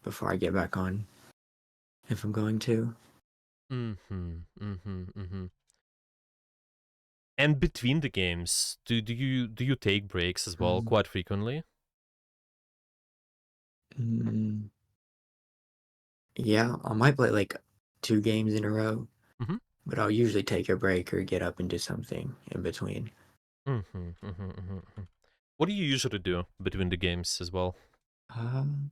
before I get back on, if I'm going to. And between the games, do you take breaks as well Mm, quite frequently? mm, yeah, I might play like 2 games in a row, Mm-hmm. but I'll usually take a break or get up and do something in between. What do you usually do between the games as well? Um,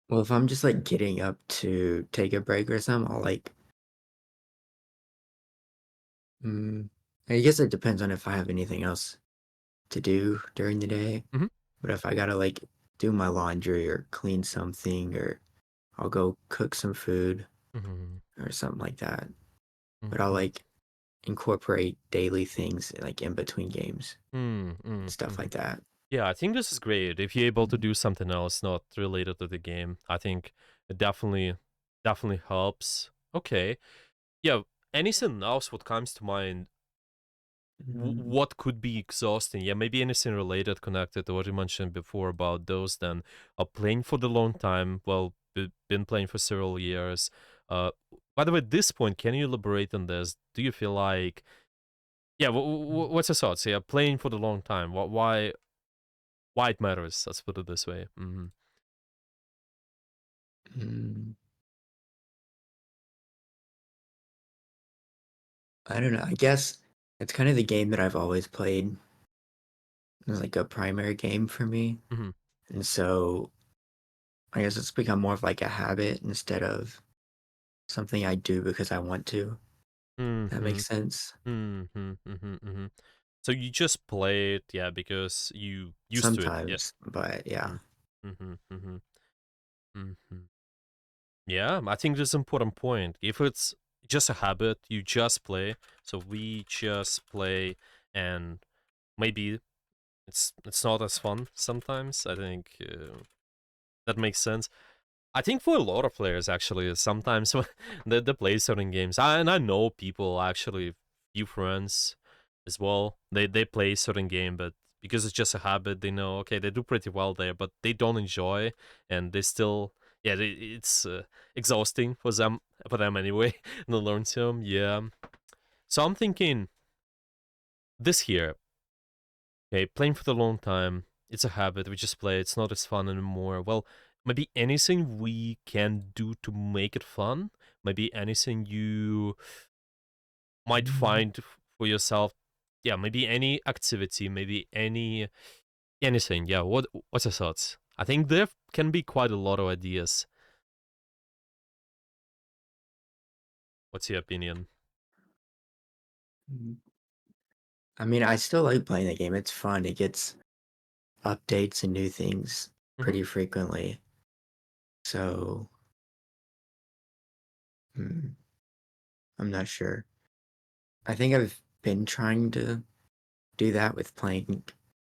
well, if I'm just like getting up to take a break or something, I'll like, mm, I guess it depends on if I have anything else to do during the day. Mm-hmm. But if I gotta like do my laundry or clean something, or I'll go cook some food Mm-hmm. or something like that. But I'll Mm-hmm. like incorporate daily things like in between games Mm-hmm. and stuff like that. Yeah, I think this is great. If you're able to Mm, do something else not related to the game, I think it definitely helps. Okay. Yeah, anything else what comes to mind? mm, What could be exhausting? Yeah, maybe anything related, connected to what you mentioned before about those. Then playing for the long time. Well, been playing for several years. Uh, by the way, at this point, can you elaborate on this? Do you feel like, yeah? What's your thoughts? Yeah, playing for the long time. Why it matters? Let's put it this way. mm. I don't know. I guess it's kind of the game that I've always played. It's like a primary game for me. Mm-hmm. And so I guess it's become more of like a habit instead of something I do because I want to. That Mm-hmm. makes sense. Mm-hmm. Mm-hmm. Mm-hmm. So you just play it, yeah, because you used to it, yeah. Sometimes, but yeah. Mm-hmm. Mm-hmm. Mm-hmm. Yeah, I think that's an important point. If it's just a habit, you just play. So we just play, and maybe it's not as fun sometimes. I think that makes sense. I think for a lot of players, actually, sometimes when they play certain games, and I know people actually, few friends as well. They play certain game, but because it's just a habit, they know okay they do pretty well there, but they don't enjoy, and they still yeah it's exhausting for them anyway. The learn some yeah. So I'm thinking this year, okay, playing for the long time, it's a habit. We just play. It's not as fun anymore. Well, maybe anything we can do to make it fun. Maybe anything you might Mm, find for yourself. Yeah, maybe any activity, maybe anything. Yeah, what's your thoughts? I think there can be quite a lot of ideas. What's your opinion? mm. I mean, I still like playing the game. It's fun. It gets updates and new things Mm-hmm. pretty frequently. So, mm, I'm not sure. I think I've been trying to do that with playing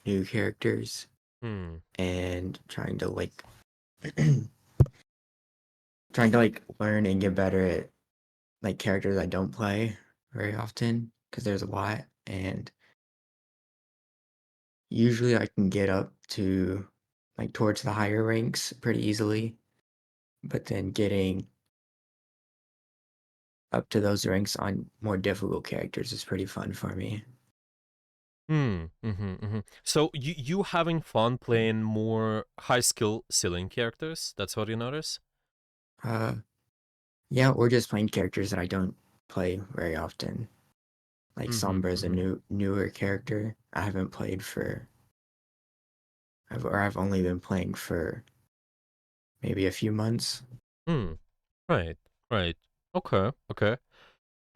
new characters Hmm. and trying to like learn and get better at like characters I don't play very often because there's a lot, and usually I can get up to like towards the higher ranks pretty easily, but then getting up to those ranks on more difficult characters is pretty fun for me. Hmm. Mm-hmm, mm-hmm. So you having fun playing more high skill ceiling characters? That's what you notice. Uh, yeah, or just playing characters that I don't play very often. Like Mm-hmm. Sombra is a Mm-hmm. newer character I haven't played or I've only been playing for maybe a few months. Hmm. Right. Right. Okay. Okay.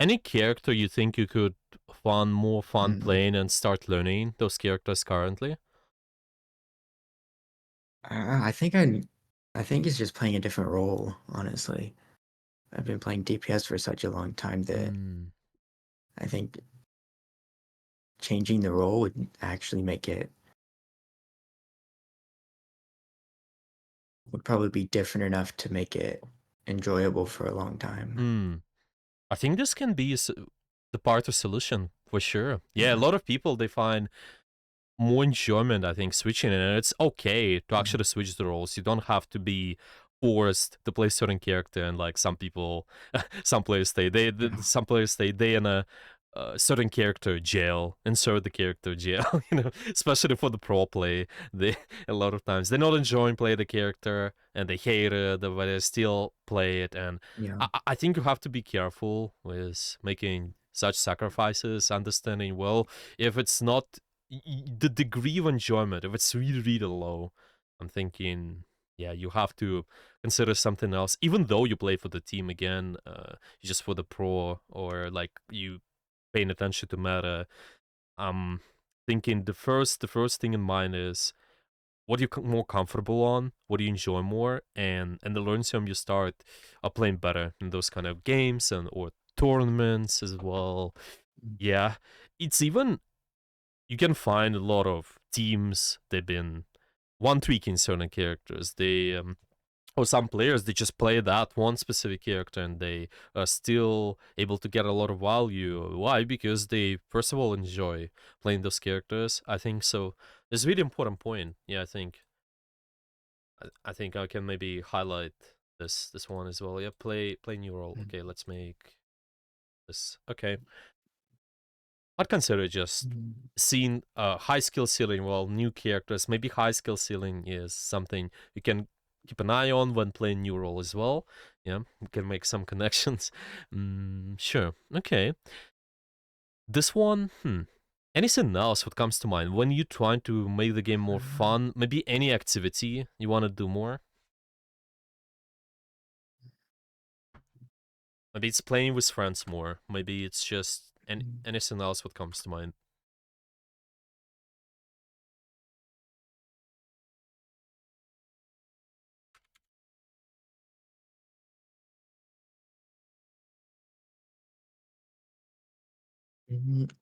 Any character you think you could find more fun Mm. playing and start learning those characters currently? I think it's just playing a different role, honestly. I've been playing DPS for such a long time that Hmm. I think changing the role would actually make it would probably be different enough to make it enjoyable for a long time. Hmm. I think this can be the part of solution for sure. Yeah, a Yeah. lot of people they find more enjoyment, I think, switching, and it's okay to Mhm. actually switch the roles. You don't have to be forced to play certain character, and like some people, some players stay they in a certain character jail, insert the character jail, especially for the pro play. They a lot of times they're not enjoying playing the character and they hate it, but they still play it. And Yeah. I think you have to be careful with making such sacrifices, understanding well if it's not the degree of enjoyment, if it's really, really low. I'm thinking, yeah, you have to consider something else. Even though you play for the team again, just for the pro, or like you paying attention to meta. I'm thinking the first thing in mind is what are you more comfortable on, what do you enjoy more, and the learn some you start playing better in those kind of games and or tournaments as well. Mm. Yeah, it's even you can find a lot of teams they've been one tweaking certain characters. They or some players they just play that one specific character and they are still able to get a lot of value. Why? Because they first of all enjoy playing those characters. I think so. It's a really important point. Yeah, I think I can maybe highlight this one as well. Yeah, play new role. Mm. Okay, let's make this. Okay, I'd consider just Mm. seeing high skill ceiling. Well, new characters. Maybe high skill ceiling is something you can keep an eye on when playing new role as well. Yeah, you can make some connections. Sure. Okay. This one. Anything else what comes to mind when you're trying to make the game more fun? Maybe any activity you want to do more. Maybe it's playing with friends more. Maybe it's just anything else what comes to mind.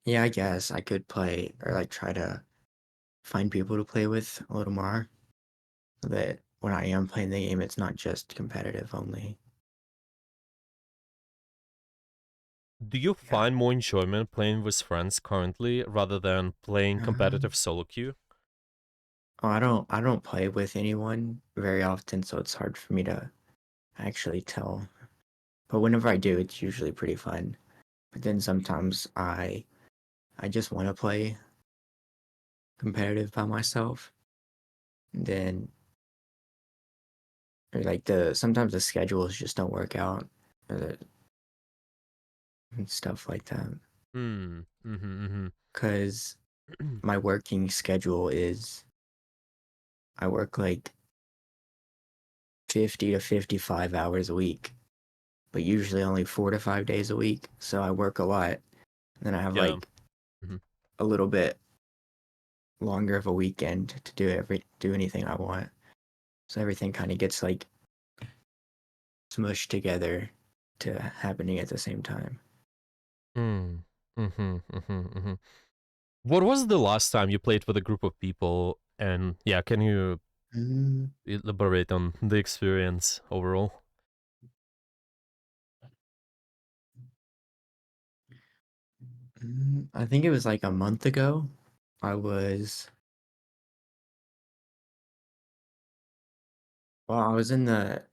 Yeah, I guess I could play or like try to find people to play with a little more so that when I am playing the game, it's not just competitive only. Do you Yeah. find more enjoyment playing with friends currently rather than playing Um, competitive solo queue? I don't play with anyone very often, so it's hard for me to actually tell. But whenever I do, it's usually pretty fun. But then sometimes I just want to play competitive by myself. And then or like the sometimes the schedules just don't work out and stuff like that. Hmm. Mm-hmm. Cause Mm-hmm. my working schedule is I work like 50 to 55 hours a week, but usually only 4 to 5 days a week. So I work a lot. And then I have Yeah. like Mm-hmm. a little bit longer of a weekend to do anything I want. So everything kind of gets like smushed together to happening at the same time. Mm. Mm-hmm. Mm-hmm. Mm-hmm. What was the last time you played with a group of people? And yeah, can you Mm, elaborate on the experience overall? I think it was like a month ago. I was I was in the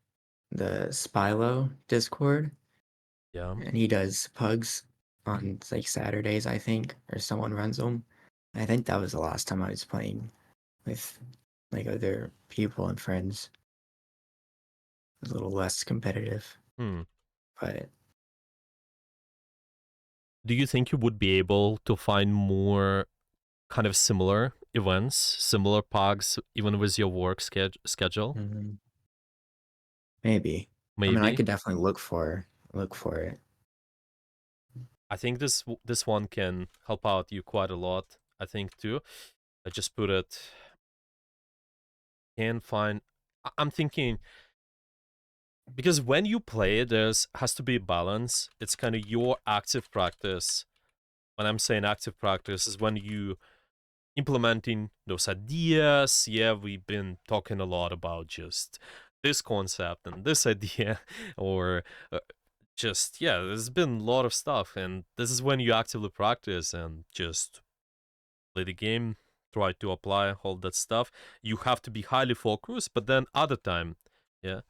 Spilo Discord, Yeah. and he does pugs on like Saturdays, I think, or someone runs them. I think that was the last time I was playing with like other people and friends. It was a little less competitive, Hmm. but Do you think you would be able to find more kind of similar events, similar pogs, even with your work schedule? mm, maybe. I mean, I Maybe. could definitely look for it. I think this one can help out you quite a lot. I think too. I just put it. Can find. I'm thinking because when you play, there's has to be a balance. It's kind of your active practice. When I'm saying active practice, is when you implementing those ideas. Yeah, we've been talking a lot about just this concept and this idea, or just yeah, there's been a lot of stuff, and this is when you actively practice and just play the game. try to apply all that stuff. You have to be highly focused, but then other time, yeah,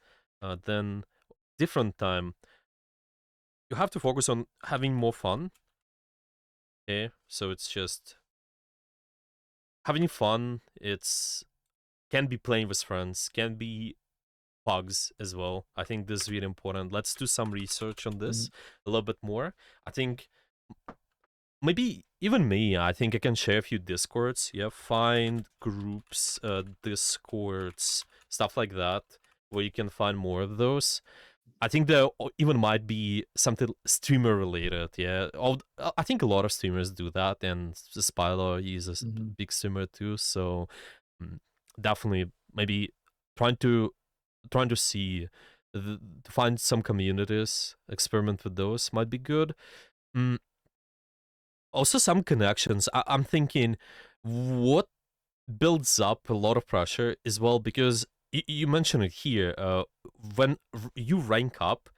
then different time, you have to focus on having more fun. Okay, so it's just having fun. It's can be playing with friends, can be bugs as well. I think this is really important. Let's do some research on this Mhm. a little bit more. I think maybe even me, I think I can share a few discords. Yeah, find groups, discords, stuff like that, where you can find more of those. I think there even might be something streamer related. Yeah, I think a lot of streamers do that, and Spylo is a Mhm. big streamer too. So mm, definitely maybe trying to trying to see to find some communities, experiment with those might be good. Mm, Also, some connections. I'm thinking, what builds up a lot of pressure as well because you mentioned it here. When you rank up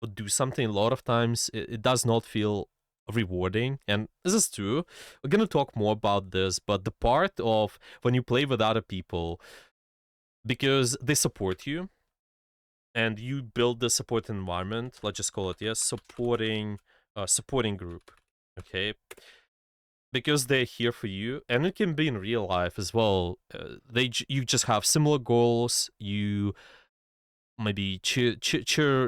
or do something, a lot of times it does not feel rewarding, and this is true. We're gonna talk more about this, but the part of when you play with other people because they support you and you build the support environment. Let's just call it supporting group. Okay, because they're here for you, and it can be in real life as well. You just have similar goals. You maybe cheer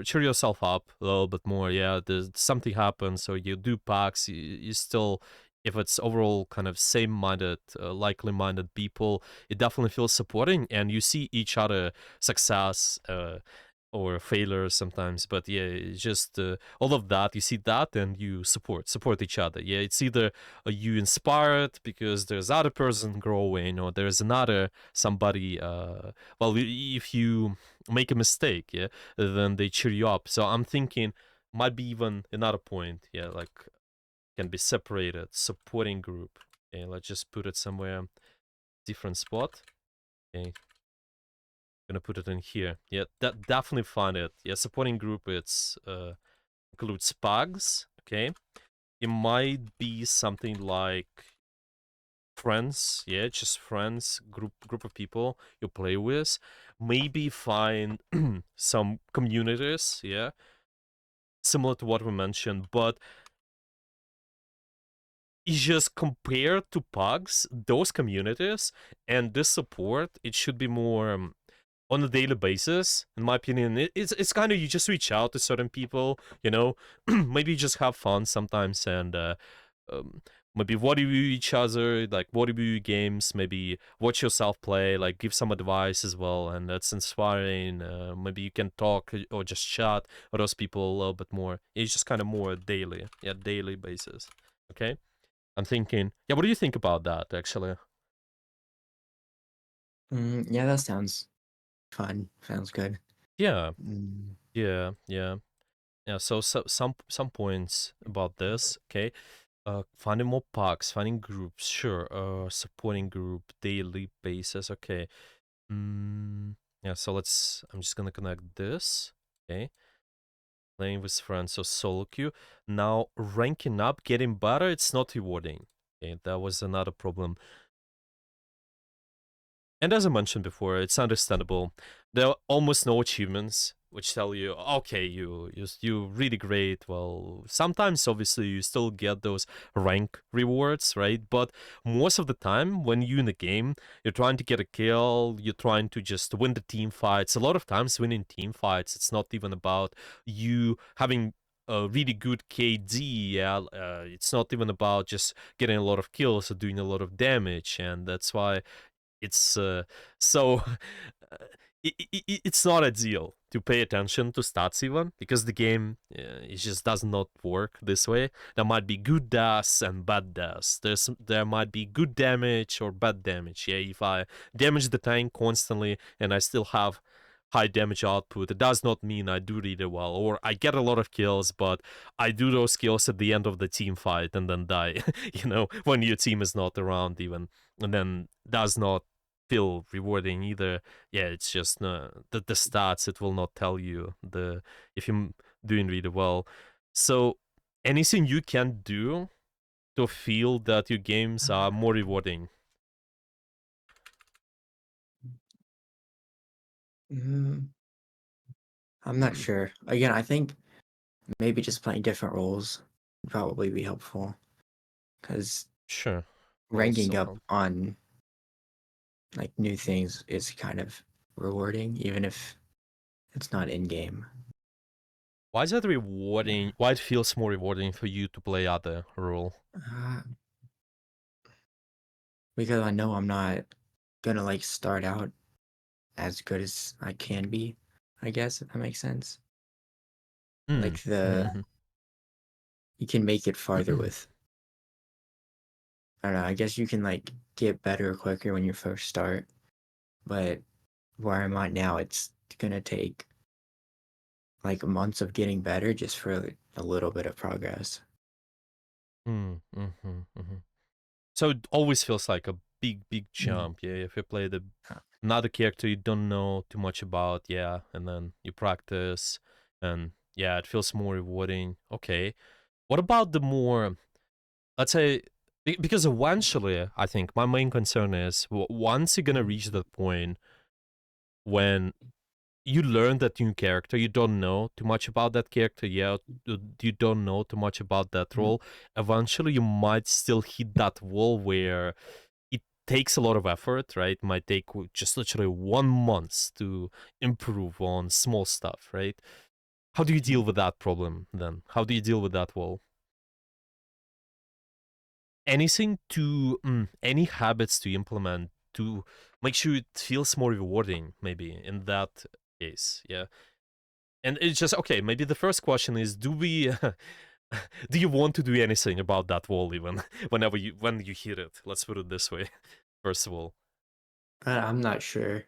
yourself up a little bit more. Yeah, there's something happens, so you do packs. You still, if it's overall kind of same-minded, likely-minded people, it definitely feels supporting, and you see each other success. Or failures sometimes, but yeah, it's just all of that. You see that, and you support each other. Yeah, it's either you inspired because there's other person growing, or there's another somebody. Well, if you make a mistake, yeah, then they cheer you up. So I'm thinking might be even another point. Yeah, like can be separated supporting group. Okay, let's just put it somewhere different spot. Okay, gonna put it in here. Yeah, that definitely find it. Yeah, supporting group. It's includes pugs. Okay, it might be something like friends. Yeah, just friends, group of people you play with. Maybe find some communities. Yeah, similar to what we mentioned, but it's just compared to pugs, those communities and this support, it should be more on a daily basis, in my opinion. It's kind of you just reach out to certain people, maybe just have fun sometimes and um, maybe what review each other, like what review games, maybe watch yourself play, like give some advice as well, and that's inspiring. Maybe you can talk or just chat with those people a little bit more. It's just kind of more daily, yeah, daily basis. Okay, I'm thinking, yeah. What do you think about that, actually? Yeah, that sounds fun. Sounds good. Yeah, Mm. yeah. Yeah, so some points about this, okay? Finding more parks, finding groups, sure. Supporting group, daily basis, okay. Yeah, so I'm just gonna connect this, okay? Playing with friends, so solo queue. Now, ranking up, getting better, it's not rewarding. Okay, that was another problem. And as I mentioned before, it's understandable. There are almost no achievements which tell you, okay, you really great. Well, sometimes obviously you still get those rank rewards, right? But most of the time, when you're in the game, you're trying to get a kill, you're trying to just win the team fights. A lot of times, winning team fights, it's not even about you having a really good KD. Yeah, it's not even about just getting a lot of kills or doing a lot of damage, and that's why it's so it's not ideal to pay attention to stats even because the game it just does not work this way. There might be good deaths and bad deaths. There might be good damage or bad damage. Yeah, if I damage the tank constantly and I still have high damage output, it does not mean I do really well, or I get a lot of kills, but I do those kills at the end of the team fight and then die. When your team is not around even, and then does not feel rewarding either. Yeah, it's just the stats. It will not tell you the if you're doing really well. So anything you can do to feel that your games are more rewarding. Mm, I'm not sure. Again, I think maybe just playing different roles would probably be helpful because Sure, will ranking still up help. on like new things is kind of rewarding, even if it's not in game. Why is it Yeah. rewarding? Why it feels more rewarding for you to play other role? Uh, because I know I'm not gonna like start out as good as I can be, I guess, if that makes sense. Mm. Like the Mm-hmm. you can make it farther with I don't know, I guess you can like get better quicker when you first start, but where I'm at now, it's gonna take like months of getting better just for a little bit of progress. Mm, mm-hmm, mm-hmm. So it always feels like a big Mm. jump. Yeah, if you play another character you don't know too much about, yeah, and then you practice, and yeah, it feels more rewarding. Okay, what about the more, let's say, because eventually, I think my main concern is once you're gonna reach that point when you learn that new character, you don't know too much about that character yet, you don't know too much about that Mm. role. Eventually, you might still hit that wall where it takes a lot of effort, right? It might take just literally 1 month to improve on small stuff, right? How do you deal Mm. with that problem then? How do you deal with that wall? Anything to, any habits to implement to make sure it feels more rewarding, maybe in that case, yeah. And it's just okay. Maybe the first question is: do we, do you want to do anything about that wall even when you hit it? Let's put it this way. First of all. But I'm not sure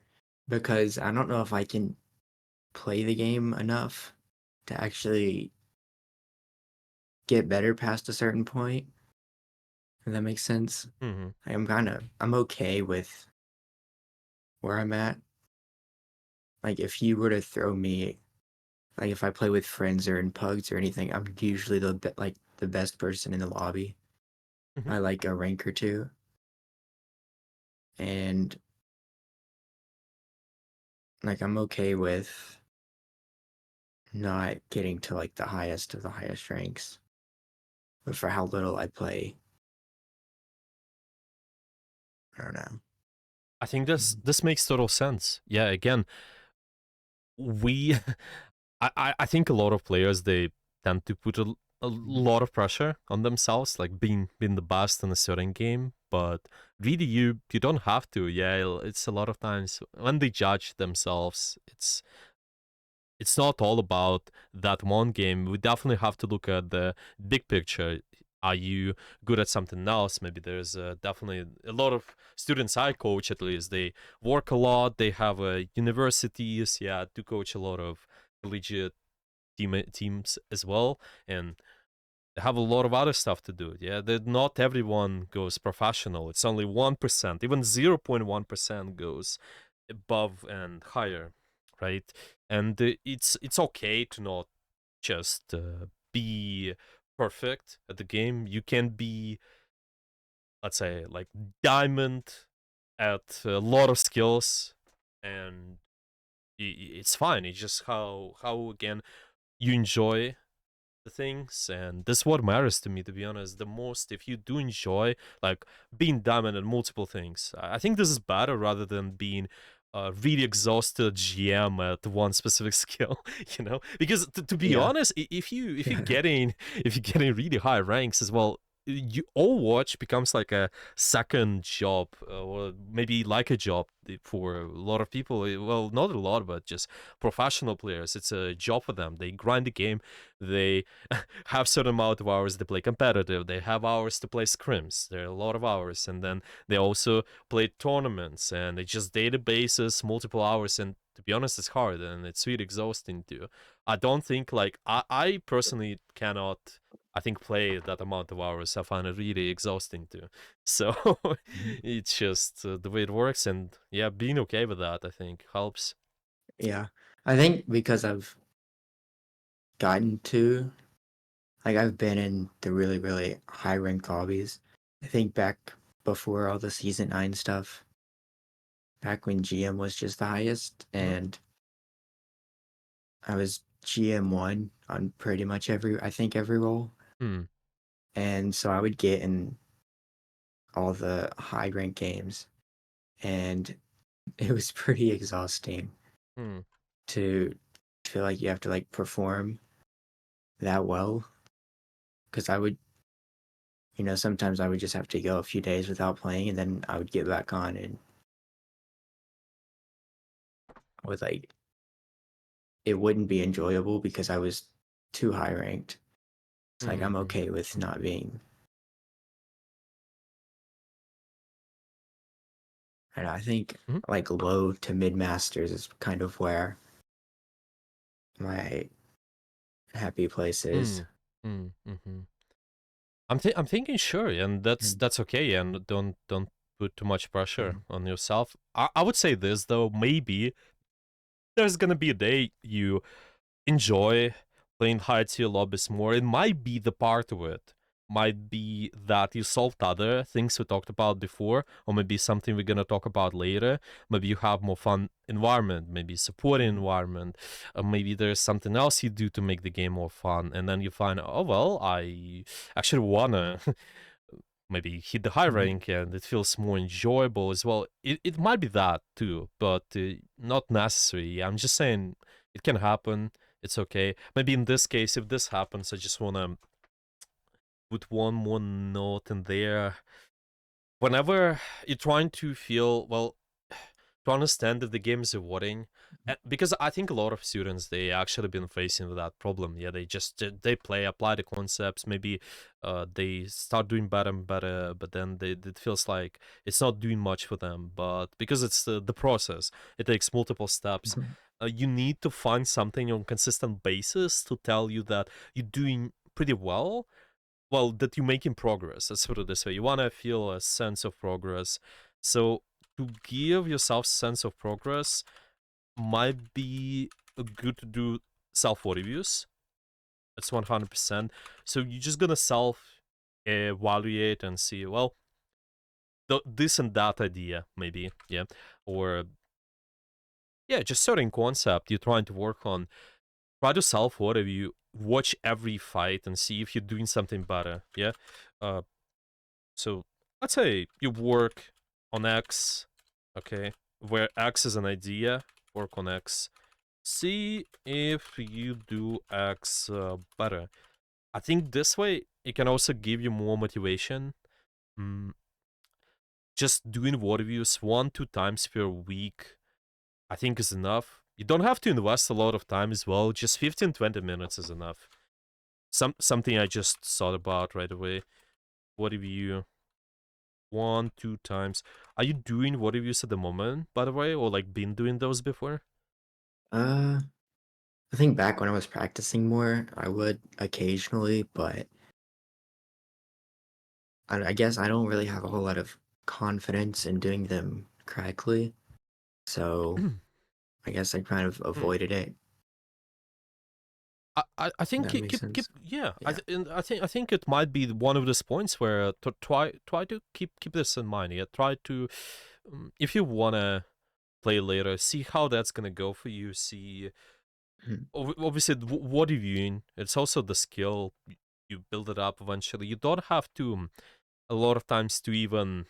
because I don't know if I can play the game enough to actually get better past a certain point, if that makes sense. Hmm. I'm okay with where I'm at. Like if you were to throw me like if I play with friends or in pugs or anything, I'm usually like the best person in the lobby Hmm. by like a rank or two. And like I'm okay with not getting to like the highest of the highest ranks, but for how little I play, I don't know. I think this makes total sense. Yeah. Again, we, I think a lot of players they tend to put a lot of pressure on themselves, like being the best in a certain game. But really, you don't have to. Yeah, it's a lot of times when they judge themselves, it's not all about that one game. We definitely have to look at the big picture. Are you good at something else? Maybe there's definitely a lot of students I coach, at least. They work a lot. They have universities, yeah, to coach a lot of collegiate teams as well. And they have a lot of other stuff to do. Yeah, that not everyone goes professional. It's only 1%, even 0.1% goes above and higher, right? And it's okay to not just be perfect at the game. You can be, let's say, like diamond at a lot of skills, and it's fine. It's just how again you enjoy the things, and that's what matters to me, to be honest, the most. If you do enjoy like being diamond at multiple things, I think this is better rather than being really exhausted GM at one specific skill, because to be Yeah. honest, if you if you're Yeah. getting if you're getting really high ranks as well, you Overwatch becomes like a second job, or maybe like a job for a lot of people. Well, not a lot, but just professional players. It's a job for them. They grind the game. They have certain amount of hours to play competitive. They have hours to play scrims. There are a lot of hours, and then they also play tournaments, and it's just databases, multiple hours. And to be honest, it's hard and it's really exhausting too. I don't think like I personally cannot. I think play that amount of hours. I find it really exhausting too. So Mhm. it's just the way it works, and yeah, being okay with that I think helps. Yeah. I think because I've gotten to like I've been in the really, really high rank lobbies. I think back before all the season 9 stuff, back when GM was just the highest, Mm-hmm. and I was GM1 on pretty much I think every role. Hmm. And so I would get in all the high rank games, and it was pretty exhausting Hmm. to feel like you have to like perform that well. Because I would, sometimes I would just have to go a few days without playing, and then I would get back on and with like it wouldn't be enjoyable because I was too high ranked. It's like I'm Hmm. okay with not being. And I think Hmm. like low to mid masters is kind of where my happy place Hmm. is. Hmm. Hmm. I'm thinking sure, and Mm, that's okay, and don't put too much pressure mm, on yourself. I would say this though, maybe there's gonna be a day you enjoy playing high tier lobbies more. It might be the part of it. Might be that you solved other things we talked about before, or maybe something we're gonna talk about later. Maybe you have more fun environment, maybe supporting mm, environment, maybe there's something else you do to make the game more fun, and then you find, oh well, I actually wanna maybe hit the high mm, rank and it feels more enjoyable as well. It might be that too, but not necessary. I'm just saying it can happen. It's okay. Maybe in this case, if this happens, I just want to put one more note in there. Whenever you're trying to feel, well, to understand that the game is rewarding, because I think a lot of students, they actually been facing that problem. Yeah, they just they play, apply the concepts, maybe they start doing better and better, but then it feels like it's not doing much for them. But because it's the process, it takes multiple steps. mhm, You need to find something on consistent basis to tell you that you're doing pretty well, that you're making progress. Let's put it this way: you want to feel a sense of progress. So to give yourself sense of progress might be good to do self reviews. That's 100%. So you're just gonna self evaluate and see, well, this and that idea, maybe, yeah, or yeah, just certain concept you're trying to work on. Try to self review, watch every fight, and see if you're doing something better. Yeah, uh, so let's say you work on X, okay, where X is an idea, work on X. See if you do X better. I think this way it can also give you more motivation. Mm, just doing word reviews 1-2 times per week, I think is enough. You don't have to invest a lot of time as well. Just 15-20 minutes is enough. Something I just thought about right away. What review 1-2 times. Are you doing what reviews at the moment, by the way, or like been doing those before? Uh, I think back when I was practicing more, I would occasionally, but I guess I don't really have a whole lot of confidence in doing them correctly. So I guess I kind of Hmm. avoided it. I think That keep, makes keep keep sense. yeah. Yeah. And I think it might be one of those points where to try to keep this in mind. Yeah, try to if you wanna play later, see how that's gonna go for you. See, Mhm, obviously, what you're doing. It's also the skill. You build it up eventually. You don't have to a lot of times to even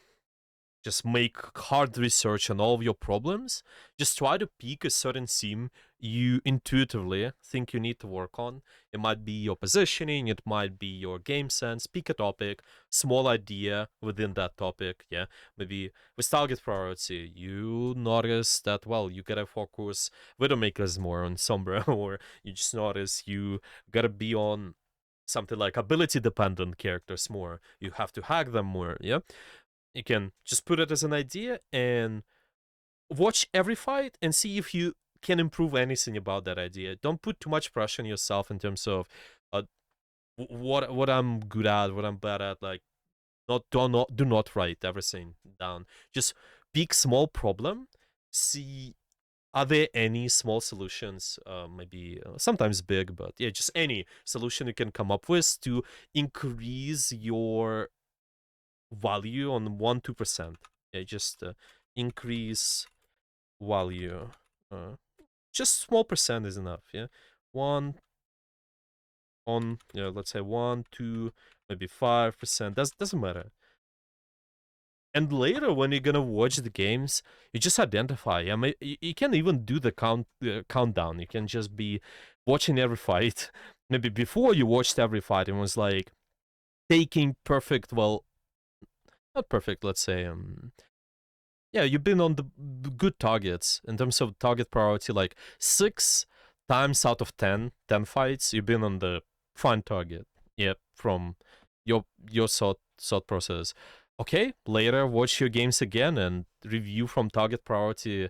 just make hard research on all of your problems. Just try to pick a certain theme you intuitively think you need to work on. It might be your positioning, it might be your game sense. Pick a topic, small idea within that topic. Yeah, maybe with target priority, you notice that, well, you gotta focus Widowmakers more on Sombra, or you just notice you gotta be on something like ability dependent characters more. You have to hack them more. Yeah, you can just put it as an idea and watch every fight and see if you can improve anything about that idea. Don't put too much pressure on yourself in terms of uh, what I'm good at, what I'm bad at. Like, do not write everything down. Just pick small problem. See, are there any small solutions? Maybe sometimes big, but yeah, just any solution you can come up with to increase your value on 1-2%. Yeah, just increase value. Just small percent is enough. Yeah, one on, let's say 1, 2, maybe 5%. Doesn't matter. And later, when you're gonna watch the games, you just identify. I mean, you can even do the countdown. You can just be watching every fight. Maybe before you watched every fight, and was like taking perfect, well, not perfect. Let's say, yeah, you've been on the good targets in terms of target priority. Like 6 times out of 10 fights, you've been on the fine target. Yeah, from your thought process. Okay, later watch your games again and review from target priority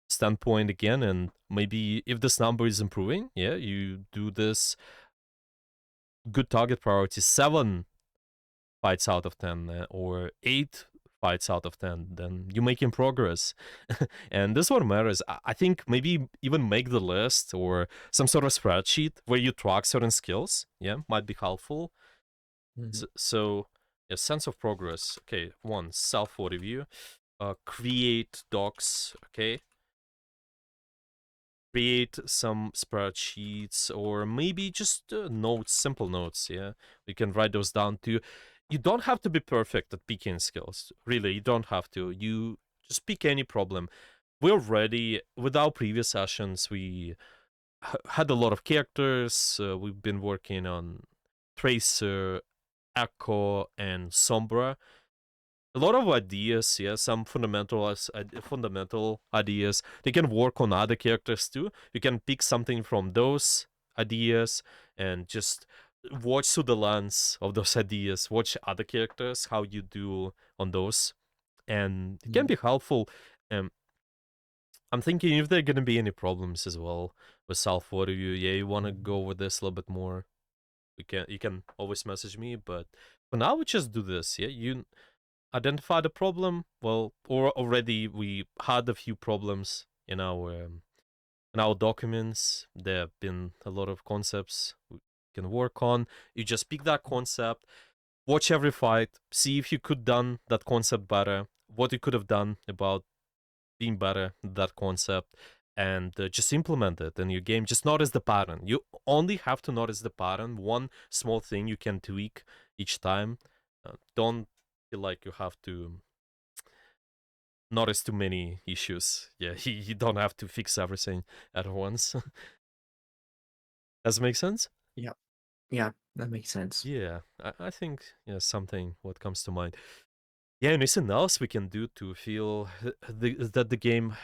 standpoint again, and maybe if this number is improving, yeah, you do this good target priority 7 fights out of 10, or 8 fights out of 10, then you're making progress. And this what matters. I think maybe even make the list or some sort of spreadsheet where you track certain skills. Yeah, might be helpful. Mhm. So a sense of progress. Okay, one, self review. Create docs. Okay, create some spreadsheets or maybe just notes, simple notes. Yeah, you can write those down too. You don't have to be perfect at picking skills. Really, you don't have to. You just pick any problem. We're ready. With our previous sessions, we had a lot of characters. We've been working on Tracer, Echo, and Sombra. A lot of ideas, yeah, some fundamental ideas. They can work on other characters too. You can pick something from those ideas and just watch through the lens of those ideas. Watch other characters, how you do on those, and it can Mhm. be helpful. Um, I'm thinking if there are gonna be any problems as well with self review, yeah, you want to go with this a little bit more. You can always message me, but for now we just do this. Yeah, you identify the problem. Well, or already we had a few problems in our documents. There have been a lot of concepts we can work on. You just pick that concept, watch every fight, see if you could done that concept better, what you could have done about being better at that concept, and just implement it in your game. Just notice the pattern. You only have to notice the pattern. One small thing you can tweak each time. Don't feel like you have to notice too many issues. Yeah, you don't have to fix everything at once. Does it make sense? Yeah, yeah, that makes sense. Yeah, I think yeah, something what comes to mind. Yeah, anything else we can do to feel that the game,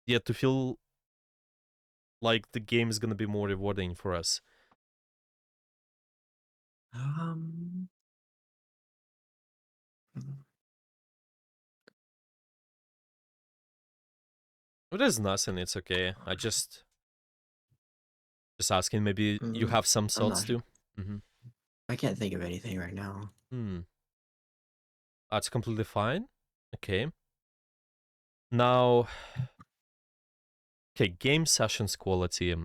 yeah, to feel like the game is gonna be more rewarding for us. Um, mm, If there's nothing, it's okay. I just asking. Maybe you have some I'm thoughts not sure. too. Mm-hmm. I can't think of anything right now. Hmm. That's completely fine. Okay. Now, okay, game sessions quality.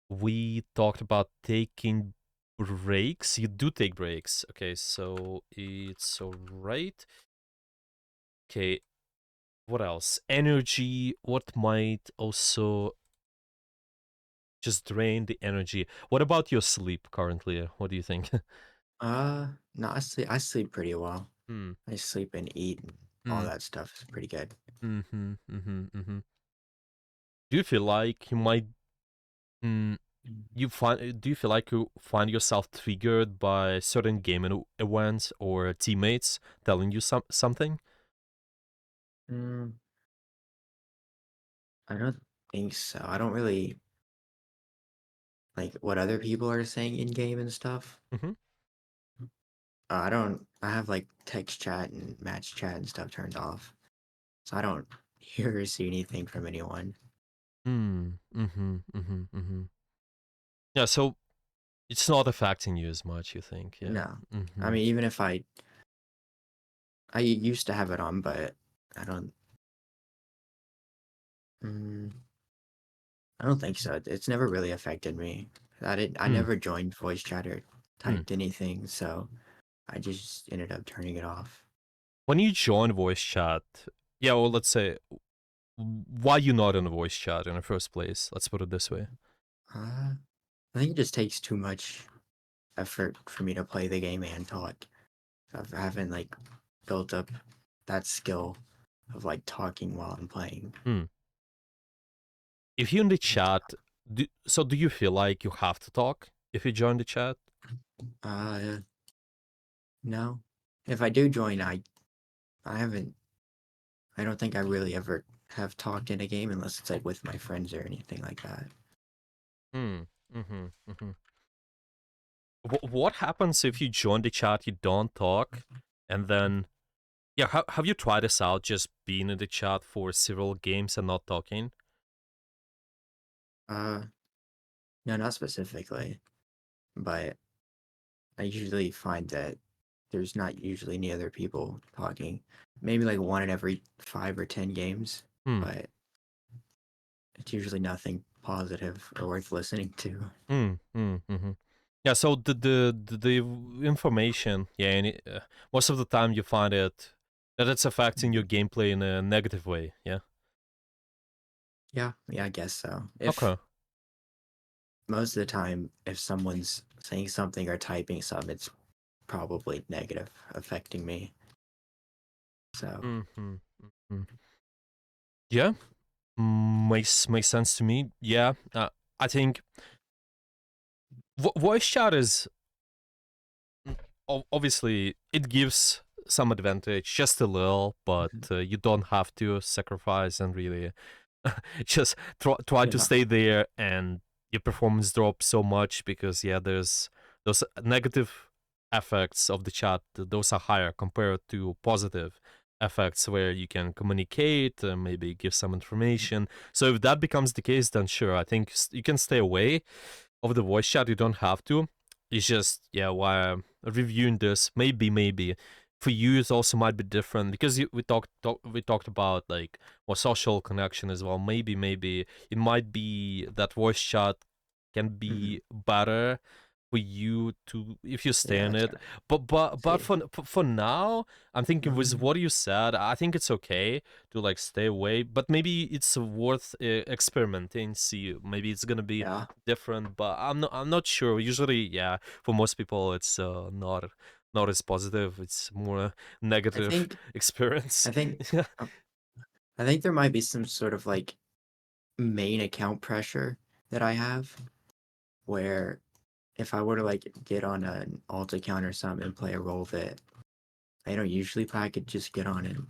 We talked about taking breaks. You do take breaks. Okay, so it's alright. Okay, what else? Energy. What might also just drain the energy? What about your sleep currently? What do you think? No, I sleep pretty well. Hmm. I sleep and eat and all Hmm. that stuff is pretty good. Mm-hmm. Mm-hmm. Mm-hmm. Do you feel like you might? Mm, do you feel like you find yourself triggered by certain gaming events or teammates telling you something? Mm, I don't think so. I don't really like what other people are saying in game and stuff. Mm-hmm. I don't. I have like text chat and match chat and stuff turned off, so I don't hear or see anything from anyone. Mm. Mm-hmm. Mm-hmm. Mm-hmm. Yeah. So it's not affecting you as much. You think? Yeah. No, I Mm-hmm. mean even if I used to have it on, but I don't. Mm, I don't think so. It's never really affected me. I Hmm. never joined voice chat or Hmm. typed anything, so I just ended up turning it off. When you join voice chat, yeah. Well, let's say. why you not in a voice chat in the first place? Let's put it this way. Uh, I think it just takes too much effort for me to play the game and talk. I haven't like built up that skill of like talking while I'm playing. Hmm. If you're in the chat, do you feel like you have to talk if you join the chat? Uh, no. If I do join, I haven't. I don't think I really ever have talked in a game unless it's like with my friends or anything like that. Hmm. Mm-hmm. Mm-hmm. What happens if you join the chat, you don't talk, and then yeah, have you tried this out? Just being in the chat for several games and not talking? Uh, no, not specifically, but I usually find that there's not usually any other people talking. Maybe like one in every 5 or 10 games, Hmm. but it's usually nothing positive or worth listening to. Mm-hmm. Yeah. So the information, yeah, most of the time you find it that it's affecting your gameplay in a negative way. Yeah. Yeah, yeah, I guess so. If Okay. most of the time, if someone's saying something or typing something, it's probably negative, affecting me. So, Mm-hmm. Mm-hmm. Yeah. Makes sense to me. Yeah. I think voice chat is obviously it gives some advantage, just a little, but mhm. you don't have to sacrifice and really just try to Yeah, stay there, and your performance drops so much because yeah, there's those negative effects of the chat. Those are higher compared to positive effects where you can communicate, maybe give some information. So if that becomes the case, then sure, I think you can stay away of the voice chat. You don't have to. It's just yeah, why I'm reviewing this. Maybe for you it also might be different because we talked about like more social connection as well. Maybe it might be that voice chat can mhm. be better for you to if you stay Yeah, in that's it. right. But See, for now, I'm thinking with um, what you said, I think it's okay to like stay away. But maybe it's worth experimenting. See, maybe it's gonna be yeah, different. But I'm not sure. Usually, yeah, for most people, it's not as positive. It's more a I negative think, experience. I think, Yeah. uh, I think there might be some sort of like main account pressure that I have where if I were to like get on an alt account or something and play a role that I don't usually play, I could just get on and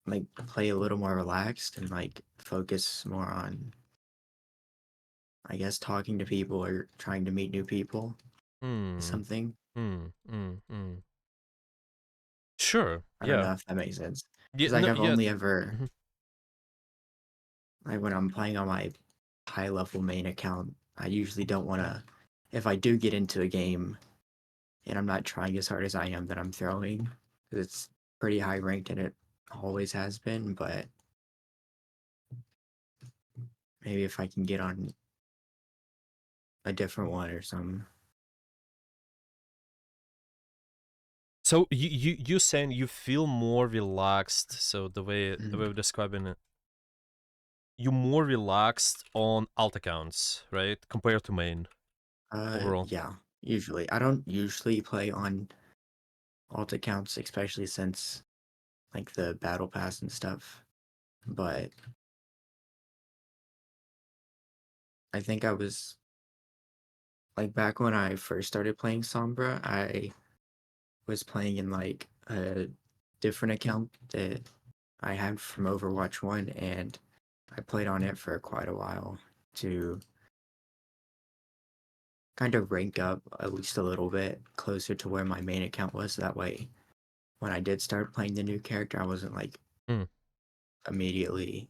like play a little more relaxed and like focus more on, I guess, talking to people or trying to meet new people or Hmm. something. Hmm. Sure. I don't Yeah. know if that makes sense. Yeah. Because like No. I've Yeah. only ever Mhm. like when I'm playing on my high level main account, I usually don't want to. If I do get into a game and I'm not trying as hard as I am, then I'm throwing. 'Cause it's pretty high ranked and it always has been. But maybe if I can get on a different one or something. So you saying you feel more relaxed? So the way Mm. we're describing it, you more relaxed on alt accounts, right, compared to main overall. Yeah. Usually, I don't usually play on alt accounts, especially since like the battle pass and stuff. But I think I was like back when I first started playing Sombra, I was playing in like a different account that I had from Overwatch 1 and I played on it for quite a while to kind of rank up at least a little bit closer to where my main account was. That way, when I did start playing the new character, I wasn't like Mm. immediately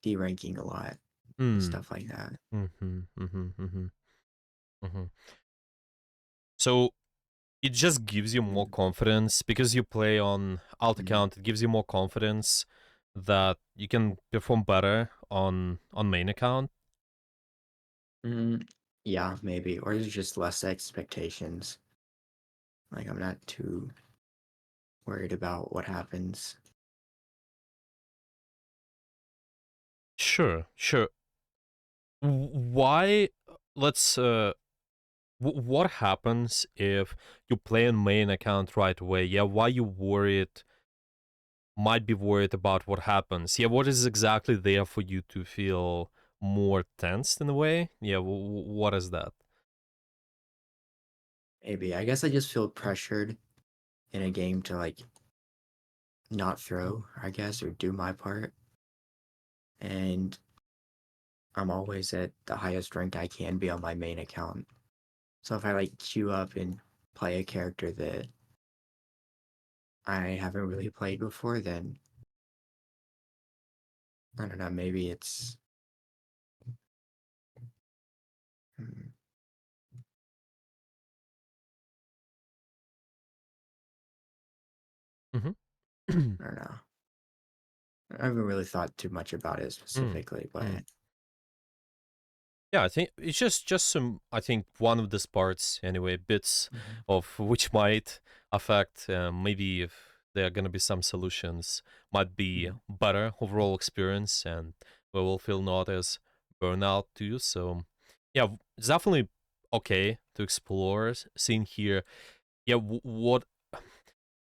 deranking a lot and Mm. stuff like that. Mm-hmm. Mm-hmm. Mm-hmm. Mm-hmm. So it just gives you more Mm, confidence because you play on alt mm, account. It gives you more confidence that you can perform better on main account. yeah, maybe. Or there's just less expectations. Like I'm not too worried about what happens. Sure, sure. Why? Let's. What happens if you play on main account right away? Yeah, why you worried? Might be worried about what happens. Yeah, what is exactly there for you to feel more tensed in a way? Yeah, what is that? Maybe. I guess I just feel pressured in a game to like not throw, I guess, or do my part. And I'm always at the highest rank I can be on my main account. So if I like queue up and play a character that I haven't really played before, then I don't know, maybe it's hmm, Mm-hmm. I don't know. I haven't really thought too much about it mm, specifically, mm. but Yeah, I think it's just some. I think one of these parts anyway, bits mhm, of which might affect. Maybe if there are gonna be some solutions, might be mhm. better overall experience, and we will feel not as burnout too. So, yeah, it's definitely okay to explore. Seeing here, yeah, what.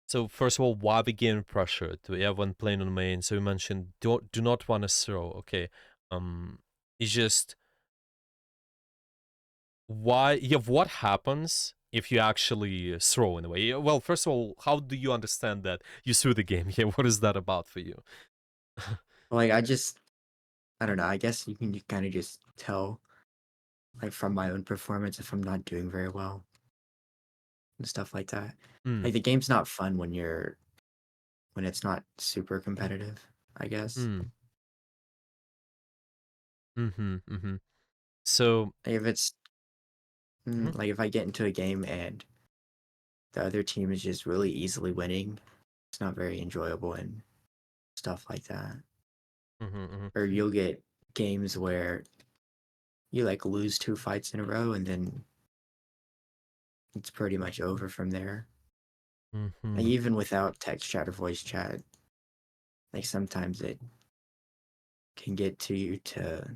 So first of all, why begin pressure to yeah when playing on main? So you mentioned do not want to throw. Okay, it's just why yeah what happens if you actually throw in a way. Well, first of all, how do you understand that you threw the game? Yeah, what is that about for you? Like I don't know, I guess you can kind of just tell like from my own performance if I'm not doing very well and stuff like that. mm, Like the game's not fun when it's not super competitive, I guess. mm, mm-hmm, mm-hmm. So Like if it's mhm, like if I get into a game and the other team is just really easily winning, it's not very enjoyable and stuff like that. mhm, mhm, Or you'll get games where you like lose two fights in a row and then it's pretty much over from there. Like mhm, even without text chat or voice chat, like sometimes it can get to you to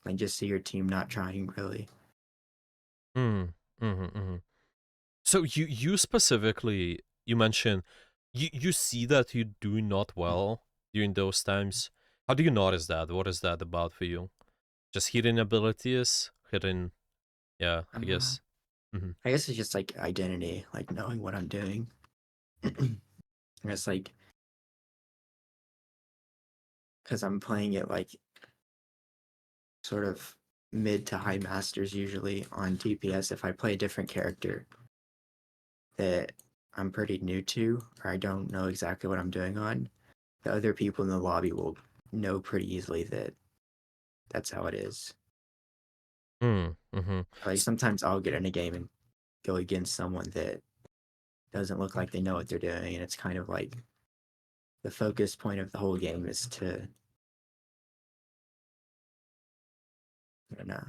like just see your team not trying really. mm, mhm, mhm. So you specifically you mentioned you see that you do not well during those times. How do you notice that? What is that about for you? Just hidden abilities, hidden yeah, I Uh, guess. Mm-hmm. I guess it's just like identity, like knowing what I'm doing. I guess like because I'm playing it like sort of mid to high masters usually on DPS. If I play a different character that I'm pretty new to or I don't know exactly what I'm doing on, the other people in the lobby will know pretty easily that that's how it is. Mm, mm-hmm. Like sometimes I'll get in a game and go against someone that doesn't look like they know what they're doing, and it's kind of like the focus point of the whole game is to I don't know.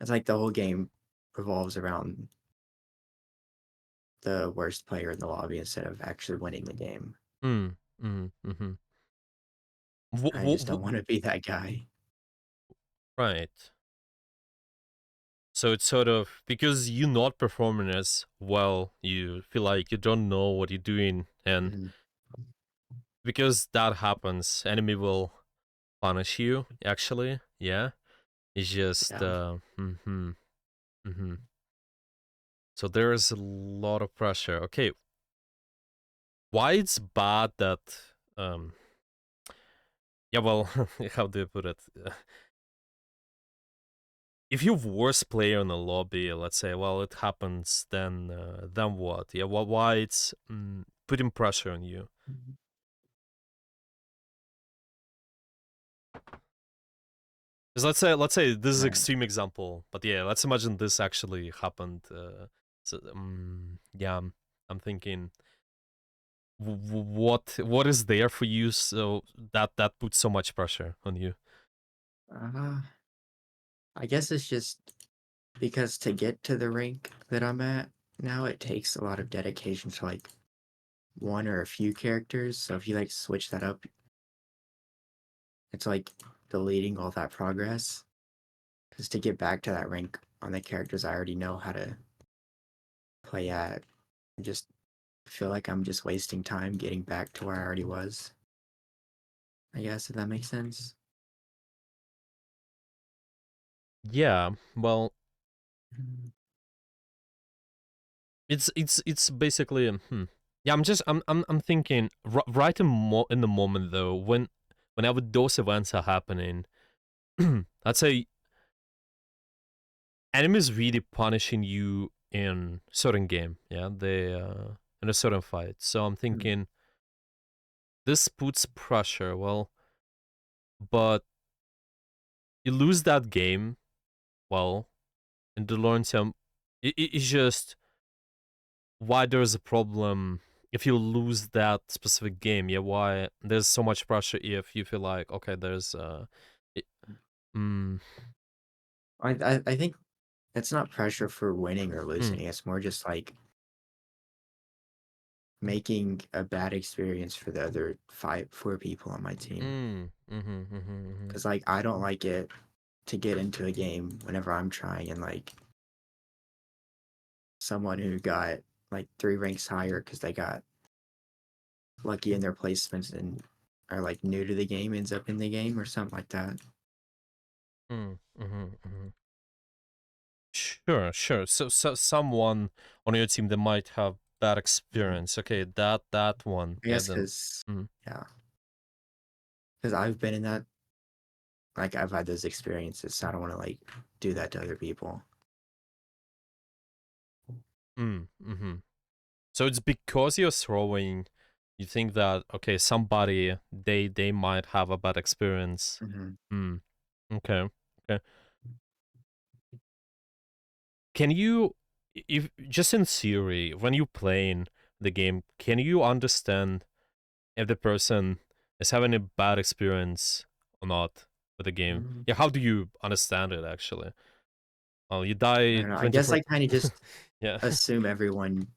It's like the whole game revolves around the worst player in the lobby instead of actually winning the game. Mm, mm, mm-hmm. I just don't want to be that guy. Right. So it's sort of because you're not performing as well, you feel like you don't know what you're doing, and Mhm. because that happens, enemy will punish you. Actually, yeah, it's just Yeah. mm-hmm, mm-hmm. So there is a lot of pressure. Okay, why it's bad that yeah, well, how do you put it? If you're worst player in the lobby, let's say, well, it happens, then what? Yeah, why it's putting pressure on you? Mhm. 'Cause let's say this is Right. extreme example, but yeah, let's imagine this actually happened. So yeah, I'm thinking, what is there for you so that puts so much pressure on you? Uh, I guess it's just because to get to the rank that I'm at now, it takes a lot of dedication to like one or a few characters. So if you like switch that up, it's like deleting all that progress because to get back to that rank on the characters I already know how to play at, I just feel like I'm just wasting time getting back to where I already was. I guess if that makes sense. Yeah, well, Mm, it's basically yeah. I'm thinking right in the moment though whenever those events are happening, I'd say enemies really punishing you in certain game. Yeah, they in a certain fight. So I'm mm, thinking this puts pressure. Well, but you lose that game. Well, in the long term, it's just why there's a problem if you lose that specific game. Yeah, why there's so much pressure if you feel like okay, there's it, mm, I think it's not pressure for winning or mm, losing. It's more just like making a bad experience for the other four people on my team. mm-hmm. Because like I don't like it to get into a game whenever I'm trying and like someone who got like 3 ranks higher because they got lucky in their placements and are like new to the game ends up in the game or something like that. Mm-hmm. Sure. So someone on your team that might have bad Mhm. experience. Okay, that one. I Yeah, guess then. because Mm, yeah, because I've been in that like I've had those experiences, so I don't want to like do that to other people. mm-hmm. So it's because you're throwing. You think that okay, somebody they might have a bad experience. Hmm. Hmm. Okay. Okay. Can you, if just in theory, when you playing the game, can you understand if the person is having a bad experience or not with the game? Mm, Yeah, how do you understand it actually? Oh, you I die don't know. I guess 24. I kind of just Yeah. assume everyone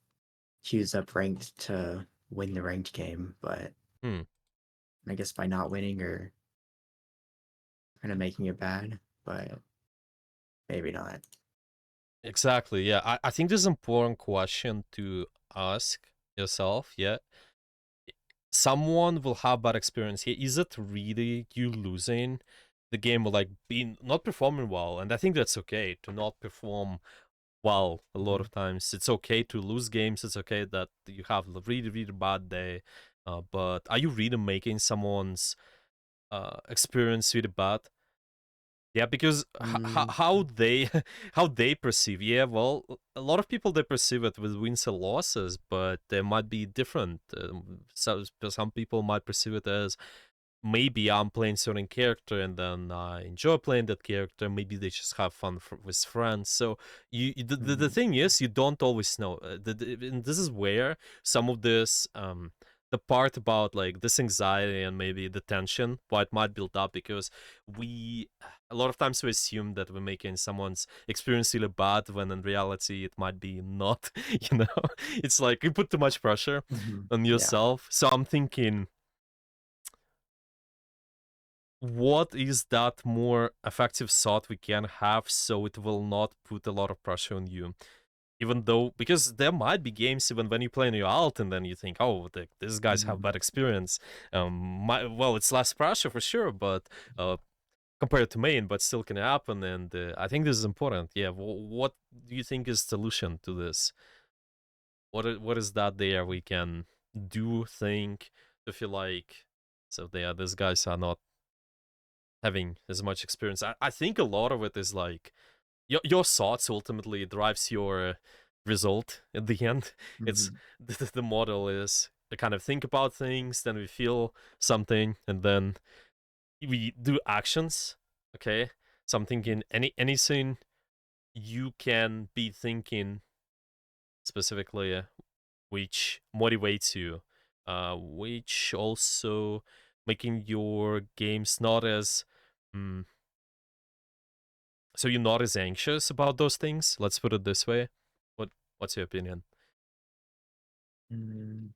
queues up ranked to win the ranked game, but Hmm. I guess by not winning or kind of making it bad, but maybe not. Exactly. Yeah. I think this is an important question to ask yourself. Yeah. Someone will have bad experience here. Is it really you losing the game or like being not performing well? And I think that's okay to not perform well a lot Mhm. of times. It's okay to lose games. It's okay that you have a really bad day. But are you really making someone's experience really bad? Yeah, because Mm, how they how they perceive. Yeah, well, a lot of people they perceive it with wins and losses, but they might be different. So some people might perceive it as maybe I'm playing certain character and then I enjoy playing that character. Maybe they just have fun with friends. So the mhm, thing is, you don't always know. And this is where some of this the part about like this anxiety and maybe the tension why it might build up because we a lot of times we assume that we're making someone's experience really bad when in reality it might be not. You know, it's like you put too much pressure mhm. on Yeah. yourself. So I'm thinking what is that more effective thought we can have so it will not put a lot of pressure on you even though because there might be games even when you play in your alt and then you think oh these guys have Mhm, bad experience well it's less pressure for sure but compared to main but still can happen and I think this is important yeah what do you think is solution to this what is that there we can do think to feel like so there these guys are not having as much experience. I think a lot of it is like your thoughts ultimately drives your result at the end. It's mhm, the model is to kind of think about things, then we feel something, and then we do actions. Okay, so I'm thinking anything you can be thinking specifically, which motivates you, which also making your games not as mm, so you're not as anxious about those things. Let's put it this way. What What's your opinion? mm.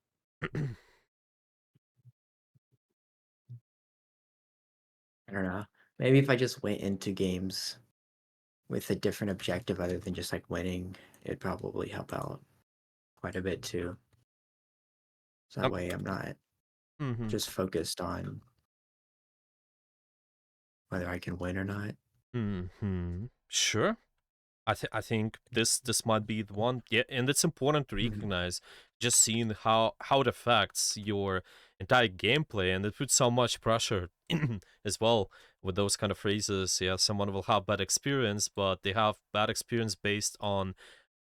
I don't know. Maybe if I just went into games with a different objective other than just like winning, it'd probably help out quite a bit too. So that Um, way I'm not mhm, just focused on whether I can win or not. Sure. I think this might be the one. Yeah, and it's important to Mhm. recognize just seeing how it affects your entire gameplay, and it puts so much pressure as well with those kind of phrases. Yeah, someone will have bad experience, but they have bad experience based on,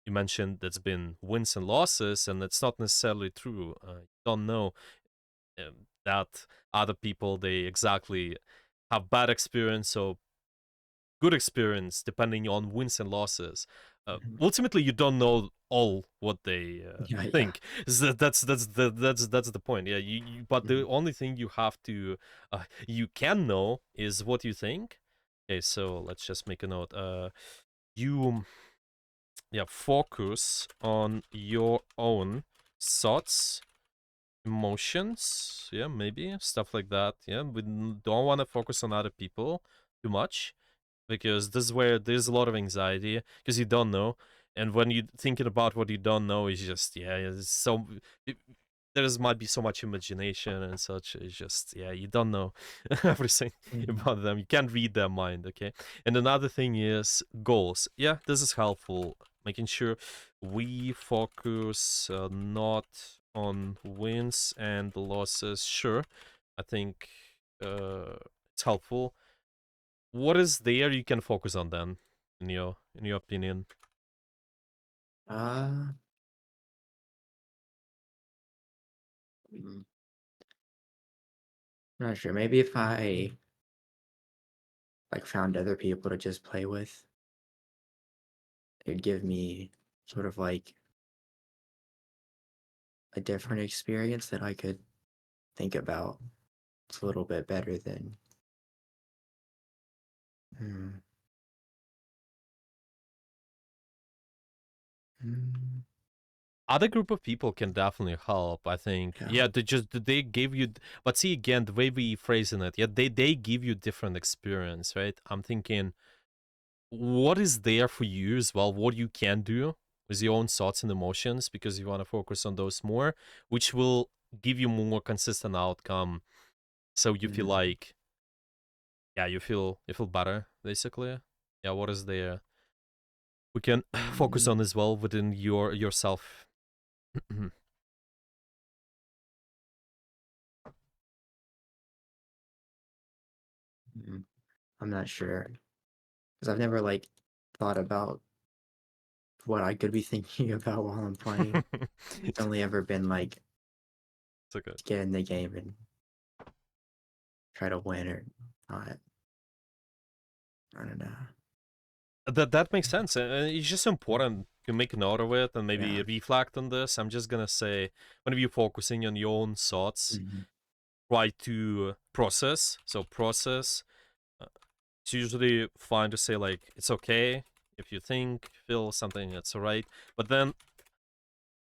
you mentioned that's been wins and losses, and it's not necessarily true. You don't know that other people they exactly have bad experience, so good experience depending on wins and losses. Mhm. Ultimately, you don't know all what they Yeah, yeah. think. That's the point. Yeah, but the Mhm. only thing you have to you can know is what you think. Okay, so let's just make a note. You yeah, focus on your own thoughts, emotions. Yeah, maybe stuff like that. Yeah, we don't want to focus on other people too much because this is where there's a lot of anxiety because you don't know, and when you're thinking about what you don't know, is just yeah, it's so it, there's might be so much imagination and such. It's just yeah, you don't know everything Mhm. about them. You can't read their mind. Okay, and another thing is goals. Yeah, this is helpful. Making sure we focus not on wins and losses. Sure, I think it's helpful. What is there you can focus on then, in your opinion? Uh, mm, not sure. Maybe if I like found other people to just play with, it'd give me sort of like a different experience that I could think about. It's a little bit better than. Hmm, mm, Other group of people can definitely help. I think. yeah. Yeah, they give you, but see again the way we phrasing it. Yeah, they give you different experience, right? I'm thinking, what is there for you as well? What you can do with your own thoughts and emotions because you want to focus on those more, which will give you more consistent outcome. So you feel Mhm, like, yeah, you feel better basically. Yeah, what is there? We can focus on mm, as well within yourself. mm. I'm not sure because I've never like thought about what I could be thinking about while I'm playing. It's only ever been like It's okay. to get in the game and try to win or not. I don't know. That makes sense. It's just important to make note of it and maybe Yeah. reflect on this. I'm just gonna say, whenever you're focusing on your own thoughts, Mhm, try to process. So process. It's usually fine to say like it's okay if you think, feel something. It's alright. But then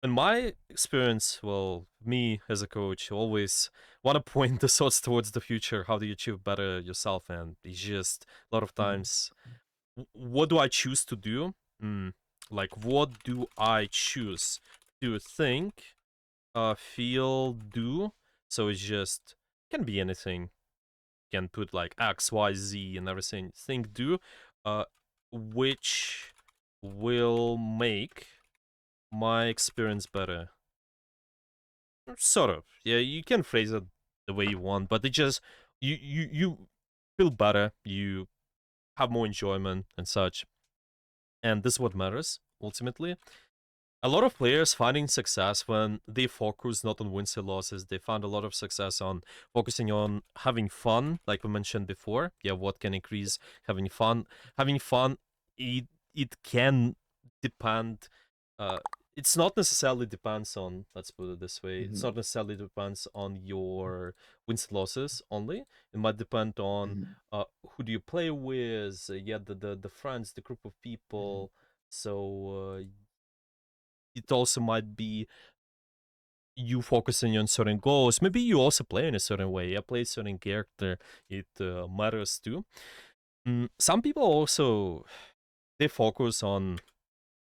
in my experience, well, me as a coach always want to point the thoughts towards the future. How do you achieve better yourself? And it's just a lot of mhm, times, what do I choose to do? Mm, like, what do I choose to think, feel, do? So it's just can be anything. Can put like X, Y, Z, and everything. Think, do, uh, which will make my experience better. Sort of. Yeah, you can phrase it the way you want, but it just you feel better, you have more enjoyment and such. And this is what matters, ultimately. A lot of players finding success when they focus not on wins and losses. They find a lot of success on focusing on having fun, like we mentioned before. Yeah, what can increase having fun? Having fun, it can depend. Uh, it's not necessarily depends on. Let's put it this way. It's mhm, not necessarily depends on your wins and losses only. It might depend on mhm, who do you play with. Yeah, the friends, the group of mhm, people. So it also might be you focusing on certain goals. Maybe you also play in a certain way. I play a certain character. It matters too. Some people also they focus on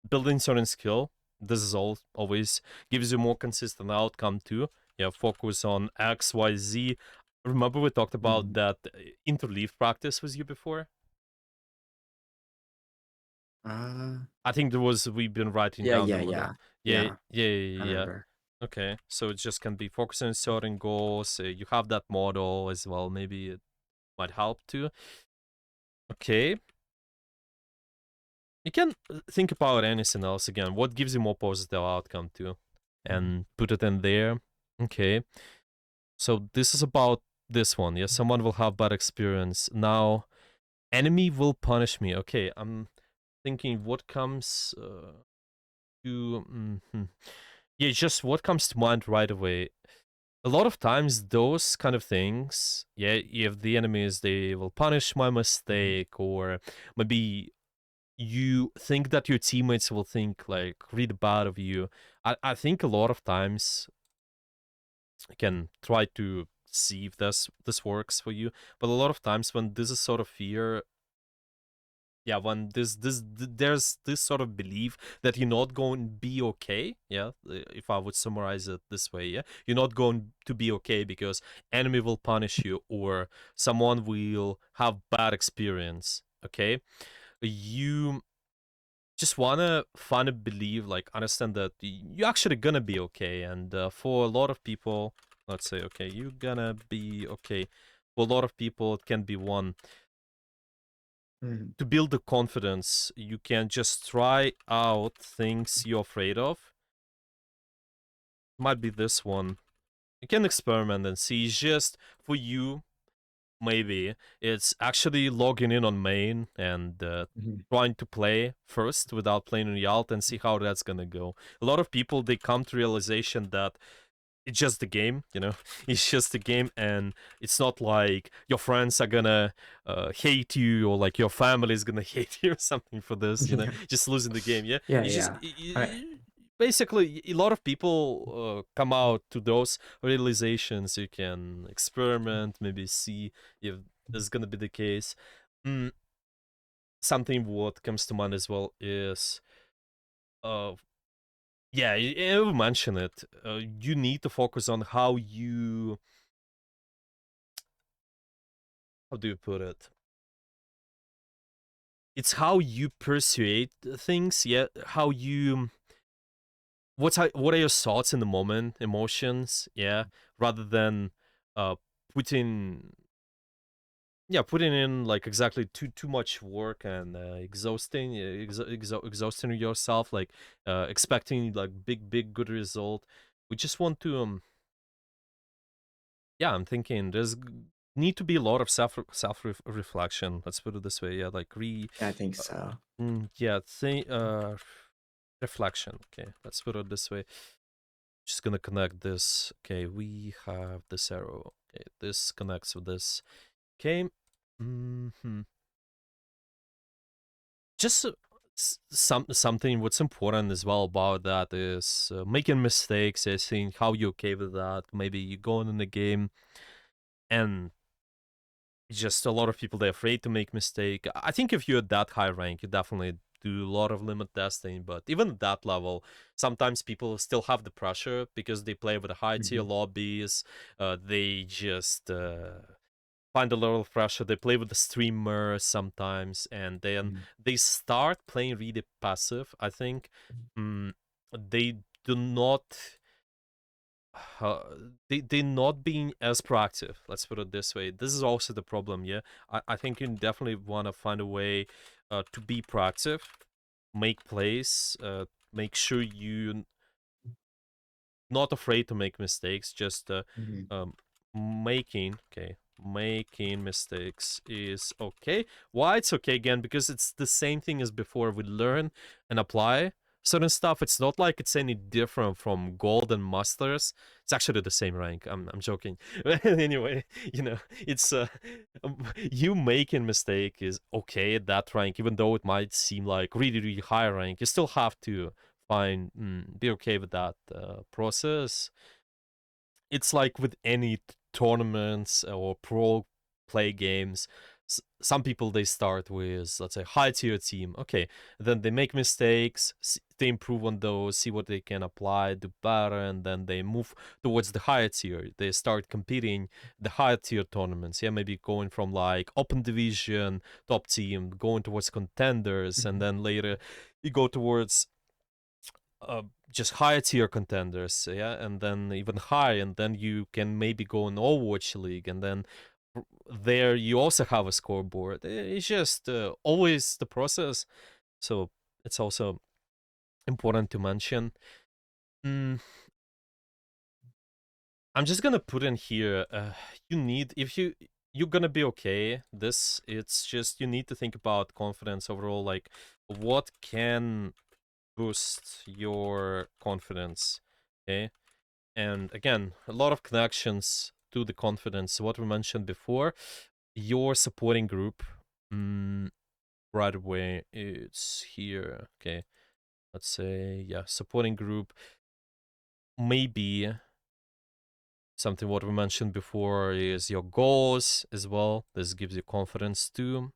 building certain skill. This is always gives you more consistent outcome too. Yeah, focus on X, Y, Z. Remember we talked about Mhm. that interleave practice with you before? Uh, I think there was we've been writing yeah, down the yeah, model. yeah, Yeah, yeah. yeah, I yeah, yeah. remember. Okay, so it just can be focusing on certain goals. You have that model as well. Maybe it might help too. Okay, you can think about anything else again. What gives you more positive outcome too, Mhm. and put it in there. Okay, so this is about this one. Yeah, someone will have bad experience. Now, enemy will punish me. Okay, I'm thinking what comes to. Yeah, just what comes to mind right away. A lot of times, those kind of things, yeah, if the enemies they will punish my Mhm. mistake, or maybe you think that your teammates will think like really bad of you. I think a lot of times you can try to see if this works for you, but a lot of times when this is sort of fear, yeah, when there's this sort of belief that you're not going to be okay, yeah, if I would summarize it this way, yeah, you're not going to be okay because enemy will punish you or someone will have bad experience. Okay, you just wanna finally believe, like understand that you're actually gonna be okay, and for a lot of people, let's say, okay, you're gonna be okay. For a lot of people, it can be one Mhm. to build the confidence. You can just try out things you're afraid of. Might be this one. You can experiment and see. It's just for you, maybe it's actually logging in on main and Mhm. trying to play first without playing on Yalt and see how that's gonna go. A lot of people they come to realization that it's just a game, you know. It's just a game, and it's not like your friends are gonna hate you or like your family is gonna hate you or something for this, you know. Yeah, Just losing the game, yeah. yeah, It's just yeah. I basically a lot of people come out to those realizations. You can experiment, maybe see if this is gonna be the case. Mm, something what comes to mind as well is uh yeah, you mentioned it. You need to focus on how do you put it? It's how you persuade things. Yeah, how you what are your thoughts in the moment, emotions? Yeah, rather than uh putting putting in like exactly too much work and exhausting yourself, like expecting like big good result. We just want to yeah, I'm thinking there's need to be a lot of self reflection. Let's put it this way. Yeah, like I think uh, so. yeah, think reflection. Okay, let's put it this way. Just gonna connect this. Okay, we have this arrow. Okay, this connects with this. Okay, just something what's important as well about that is making mistakes. I think how you okay with that. Maybe you go in the game and just a lot of people they're afraid to make mistake. I think if you're at that high rank, you definitely do a lot of limit testing. But even at that level, sometimes people still have the pressure because they play with the high tier Mhm. lobbies. They just find a lot of pressure. They play with the streamer sometimes, and then Mhm. they start playing really passive. I think they do not uh, they not being as proactive. Let's put it this way. This is also the problem. Yeah, I think you definitely want to find a way to be proactive, make plays, make sure you not afraid to make mistakes. Just Mhm. um, making mistakes is okay. Why it's okay again? Because it's the same thing as before. We learn and apply certain stuff. It's not like it's any different from gold and masters. It's actually the same rank. I'm joking. Anyway, you know, it's you making mistake is okay at that rank, even though it might seem like really high rank. You still have to be okay with that process. it's like with any tournaments or pro play games. Some people they start with, let's say, high tier team. Okay, then they make mistakes, they improve on those, see what they can apply, do better, and then they move towards the higher tier. They start competing the higher tier tournaments. Yeah, maybe going from like open division top team, going towards contenders, and Mhm. then later you go towards just higher tier contenders, yeah, and then even higher, and then you can maybe go in Overwatch League, and then there you also have a scoreboard. It's just always the process, so it's also important to mention. Mm, I'm just gonna put in here. You need if you're gonna be okay. This it's just you need to think about confidence overall. Like, what can boost your confidence? Okay, and again, a lot of connections to the confidence. What we mentioned before, your supporting group. Mm, right away, it's here. Okay, let's say yeah, supporting group. Maybe something what we mentioned before is your goals as well. This gives you confidence too.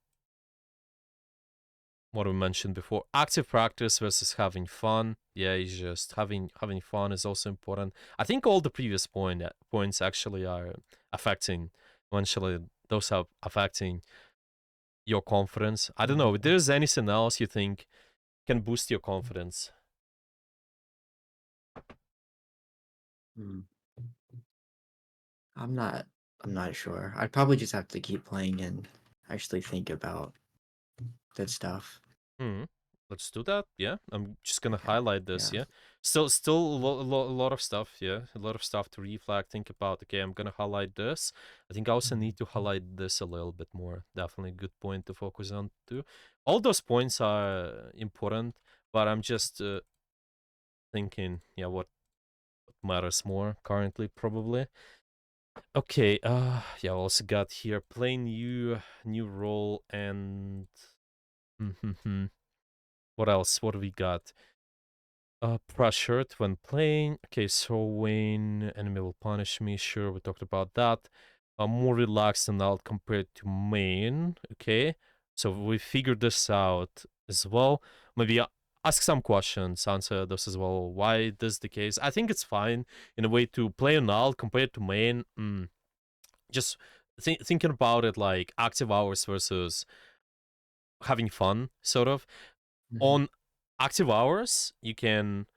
What we mentioned before, active practice versus having fun. Yeah, it's just having fun is also important. I think all the previous points actually are affecting eventually those are affecting your confidence. I don't know if there's anything else you think can boost your confidence. Mm. I'm not I'm not sure. I'd probably just have to keep playing and actually think about that stuff. Hmm. Let's do that. Yeah, I'm just gonna Yeah. highlight this. Yeah. Yeah, still a lot of stuff. Yeah, a lot of stuff to reflect. Think about. Okay, I'm gonna highlight this. I think I also Mhm. need to highlight this a little bit more. Definitely a good point to focus on too. All those points are important, but I'm just thinking. Yeah, what matters more currently probably. Okay. Yeah. I also got here play new role and. What else? What do we got? Pressured when playing. Okay, so when enemy will punish me, sure, we talked about that. More relaxed and out compared to main. Okay, so we figured this out as well. Maybe ask some questions, answer this as well. Why this the case? I think it's fine in a way to play on alt compared to main. Just thinking about it like active hours versus having fun, sort of. Mhm. On active hours, you can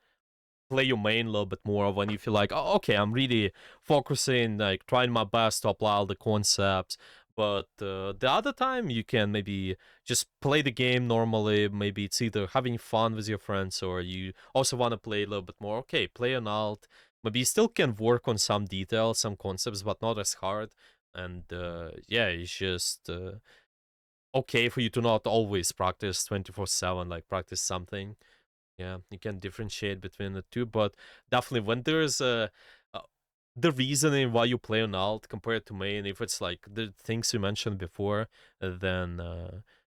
play your main a little bit more when you feel like, oh, okay, I'm really focusing, like trying my best to apply all the concepts. But the other time, you can maybe just play the game normally. Maybe it's either having fun with your friends or you also want to play a little bit more. Okay, play an alt. Maybe you still can work on some details, some concepts, but not as hard. And yeah, it's just okay for you to not always practice 24/7, like practice something. Yeah, you can differentiate between the two, but definitely when there's uh the reasoning why you play on alt compared to main, if it's like the things you mentioned before, then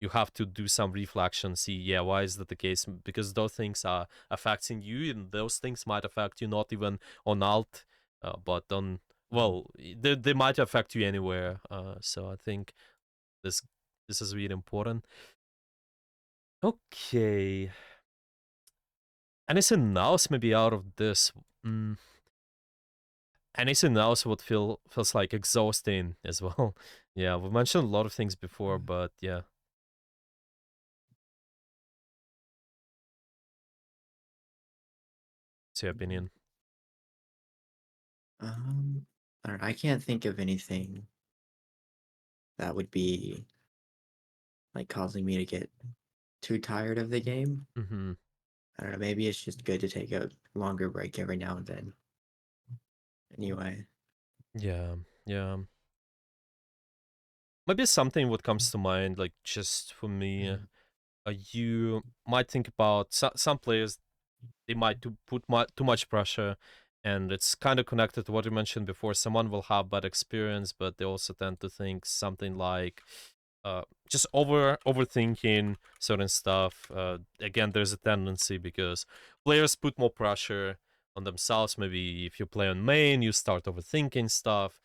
you have to do some reflection, see, yeah, why is that the case? Because those things are affecting you, and those things might affect you not even on alt, but on Mhm. well, they might affect you anywhere. So I think this this is really important. Okay. Anything else maybe out of this? Mm, anything else would feels like exhausting as well. Yeah, we mentioned a lot of things before, but yeah, what's your opinion? Um, I don't know, I can't think of anything that would be, like, causing me to get too tired of the game. Mm-hmm. I don't know, maybe it's just good to take a longer break every now and then. Anyway. Yeah, yeah. Maybe something what comes to mind, like just for me, Mhm. you might think about some players they might put too much pressure, and it's kind of connected to what you mentioned before. Someone will have bad experience, but they also tend to think something like just overthinking certain stuff. Again, there's a tendency because players put more pressure on themselves. Maybe if you play on main, you start overthinking stuff.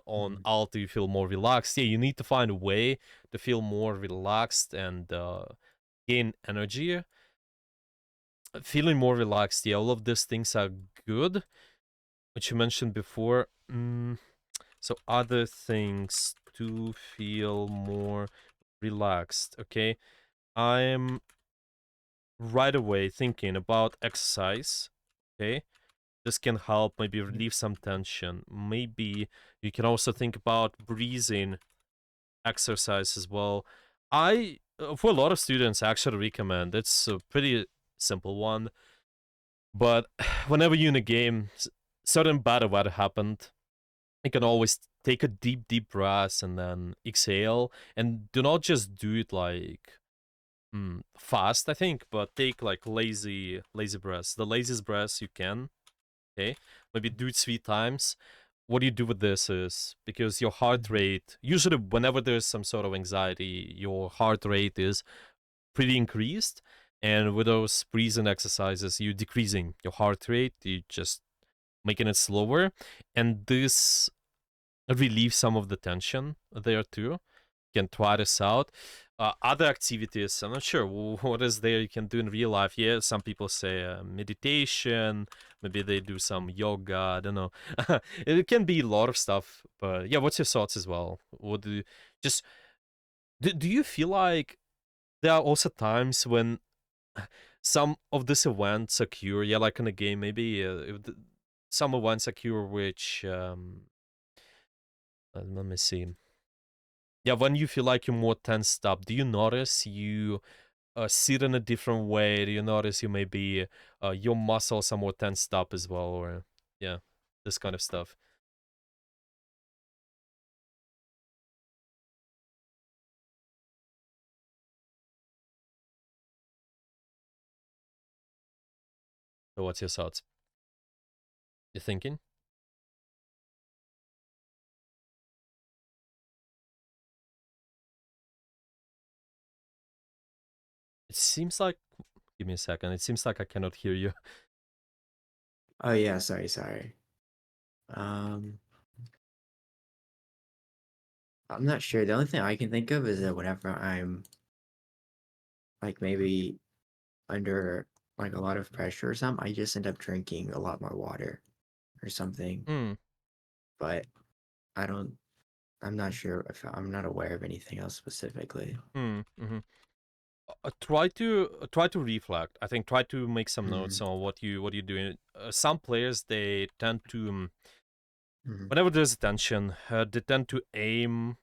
On Mhm. alt, you feel more relaxed. Yeah, you need to find a way to feel more relaxed and gain energy. Feeling more relaxed, yeah, all of these things are good, which you mentioned before. So other things to feel more relaxed, okay? I'm right away thinking about exercise, okay? This can help maybe relieve some tension. Maybe you can also think about breathing exercise as well. I, for a lot of students, actually recommend. It's a pretty simple one, but whenever you're in a game, certain bad weather happened, you can always take a deep breath and then exhale, and do not just do it like fast, I think, but take like lazy breaths, the laziest breaths you can. Okay, maybe do it 3 times. What you do with this is, because your heart Mhm. rate, usually whenever there's some sort of anxiety, your heart rate is pretty increased, and with those breathing exercises, you're decreasing your heart rate, you just making it slower, and this relieve some of the tension there too. You can try this out. Other activities, I'm not sure what is there you can do in real life. Yeah, some people say meditation, maybe they do some yoga, I don't know. It can be a lot of stuff, but yeah, what's your thoughts as well? What do you, just, do you feel like there are also times when some of these events occur, yeah, like in a game, maybe some events occur which, let me see. Yeah, when you feel like you're more tensed up, do you notice you sit in a different way? Do you notice you maybe your muscles are more tensed up as well, or yeah, this kind of stuff? So what's your thoughts? You thinking? It seems like. Give me a second. It seems like I cannot hear you. Oh yeah, sorry. Um, I'm not sure. The only thing I can think of is that whenever I'm like maybe under like a lot of pressure or something, I just end up drinking a lot more water or something. Hmm. But I don't. I'm not sure if I'm not aware of anything else specifically. Hmm. Mm-hmm. Try to reflect. I think try to make some notes Mm, on what you're doing. Some players, they tend to mm, whenever there's tension, they tend to aim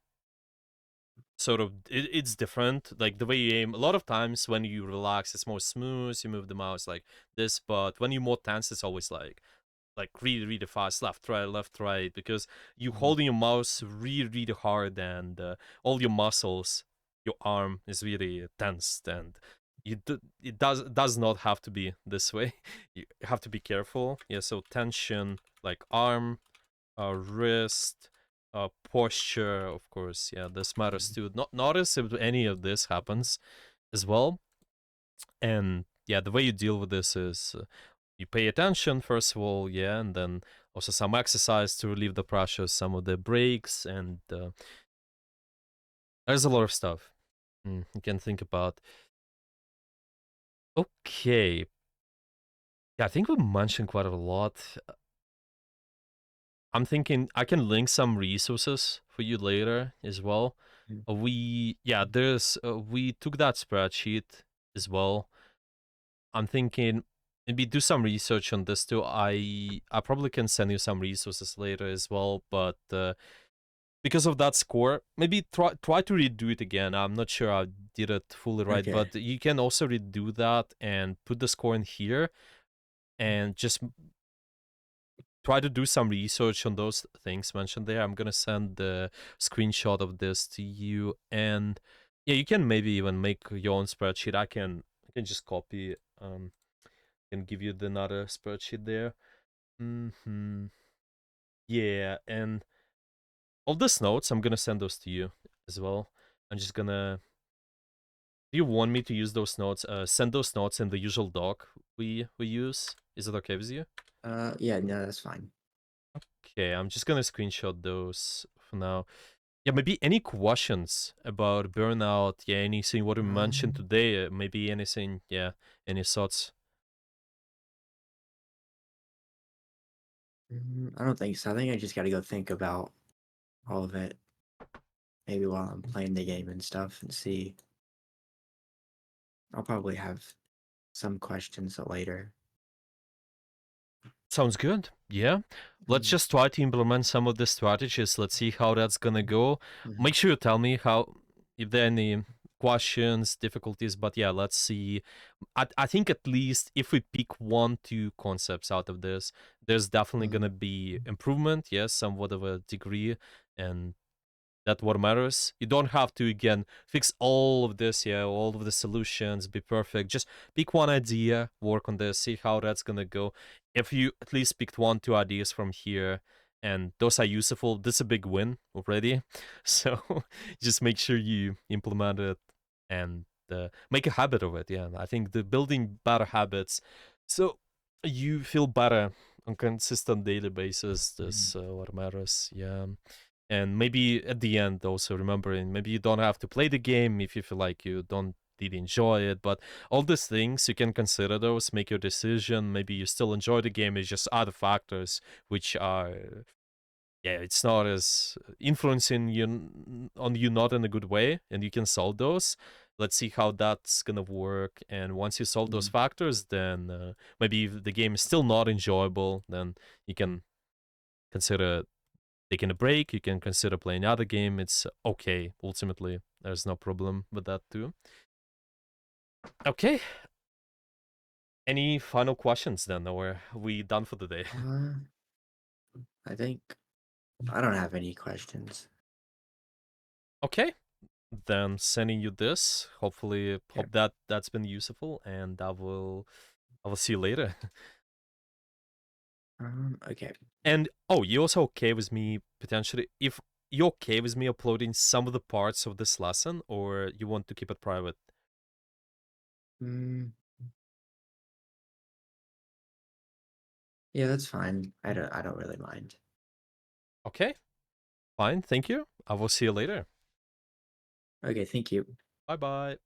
sort of, it's different, like the way you aim. A lot of times when you relax, it's more smooth, you move the mouse like this, but when you're more tense, it's always like really fast, left right, because you mm, holding your mouse really hard, and all your muscles, your arm is really tense, and it does not have to be this way. You have to be careful. Yeah, so tension, like arm, wrist, posture, of course. Yeah, this matters mm, too. Not notice if any of this happens as well. And yeah, the way you deal with this is you pay attention first of all, yeah, and then also some exercise to relieve the pressure, some of the breaks, and there's a lot of stuff you can think about. Okay, yeah, I think we mentioned quite a lot. I'm thinking I can link some resources for you later as well. mm. We took that spreadsheet as well. I'm thinking maybe do some research on this too. I probably can send you some resources later as well, but because of that score, maybe try to redo it again. I'm not sure I did it fully right, Okay. but you can also redo that and put the score in here, and just try to do some research on those things mentioned there. I'm gonna send the screenshot of this to you, and yeah, you can maybe even make your own spreadsheet. I can just copy. Can give you the another spreadsheet there. Yeah, and all these notes, I'm gonna send those to you as well. I'm just gonna. Do you want me to use those notes? Send those notes in the usual doc we use. Is it okay with you? Yeah, no, that's fine. Okay, I'm just gonna screenshot those for now. Yeah, maybe any questions about burnout? Yeah, anything what we mentioned Um, today? Maybe anything? Yeah, any thoughts? I don't think so. I think I just got to go think about all of it, maybe while I'm playing the game and stuff, and see. I'll probably have some questions later. Sounds good. Yeah. Let's Mm, just try to implement some of the strategies. Let's see how that's gonna go. mhm, Make sure you tell me how if there are any questions, difficulties, but yeah, let's see. I think at least if we pick 1, 2 concepts out of this, there's definitely mhm, gonna be improvement, yes, somewhat of a degree, and that what matters. You don't have to again fix all of this, yeah, all of the solutions, be perfect. Just pick one idea, work on this, see how that's gonna go. If you at least picked 1, 2 ideas from here and those are useful, this is a big win already. So just make sure you implement it and make a habit of it. Yeah, I think the building better habits, so you feel better on consistent daily basis. mhm, This what matters. Yeah, and maybe at the end also remembering maybe you don't have to play the game if you feel like you don't really enjoy it, but all these things you can consider those, make your decision. Maybe you still enjoy the game, it's just other factors which are, yeah, it's not as influencing you on you, not in a good way, and you can solve those. Let's see how that's gonna work, and once you solve those mhm, factors, then maybe if the game is still not enjoyable, then you can consider taking a break. You can consider playing another game. It's okay. Ultimately, there's no problem with that too. Okay. Any final questions then, or are we done for the day? Uh, I think I don't have any questions. Okay. Then sending you this. Hopefully, Okay. hope that that's been useful, and I will see you later. Okay. And oh, you also okay with me potentially if you're okay with me uploading some of the parts of this lesson, or you want to keep it private? Mm, yeah, that's fine. I don't really mind. Okay, fine. Thank you. I will see you later. Okay, thank you. Bye bye.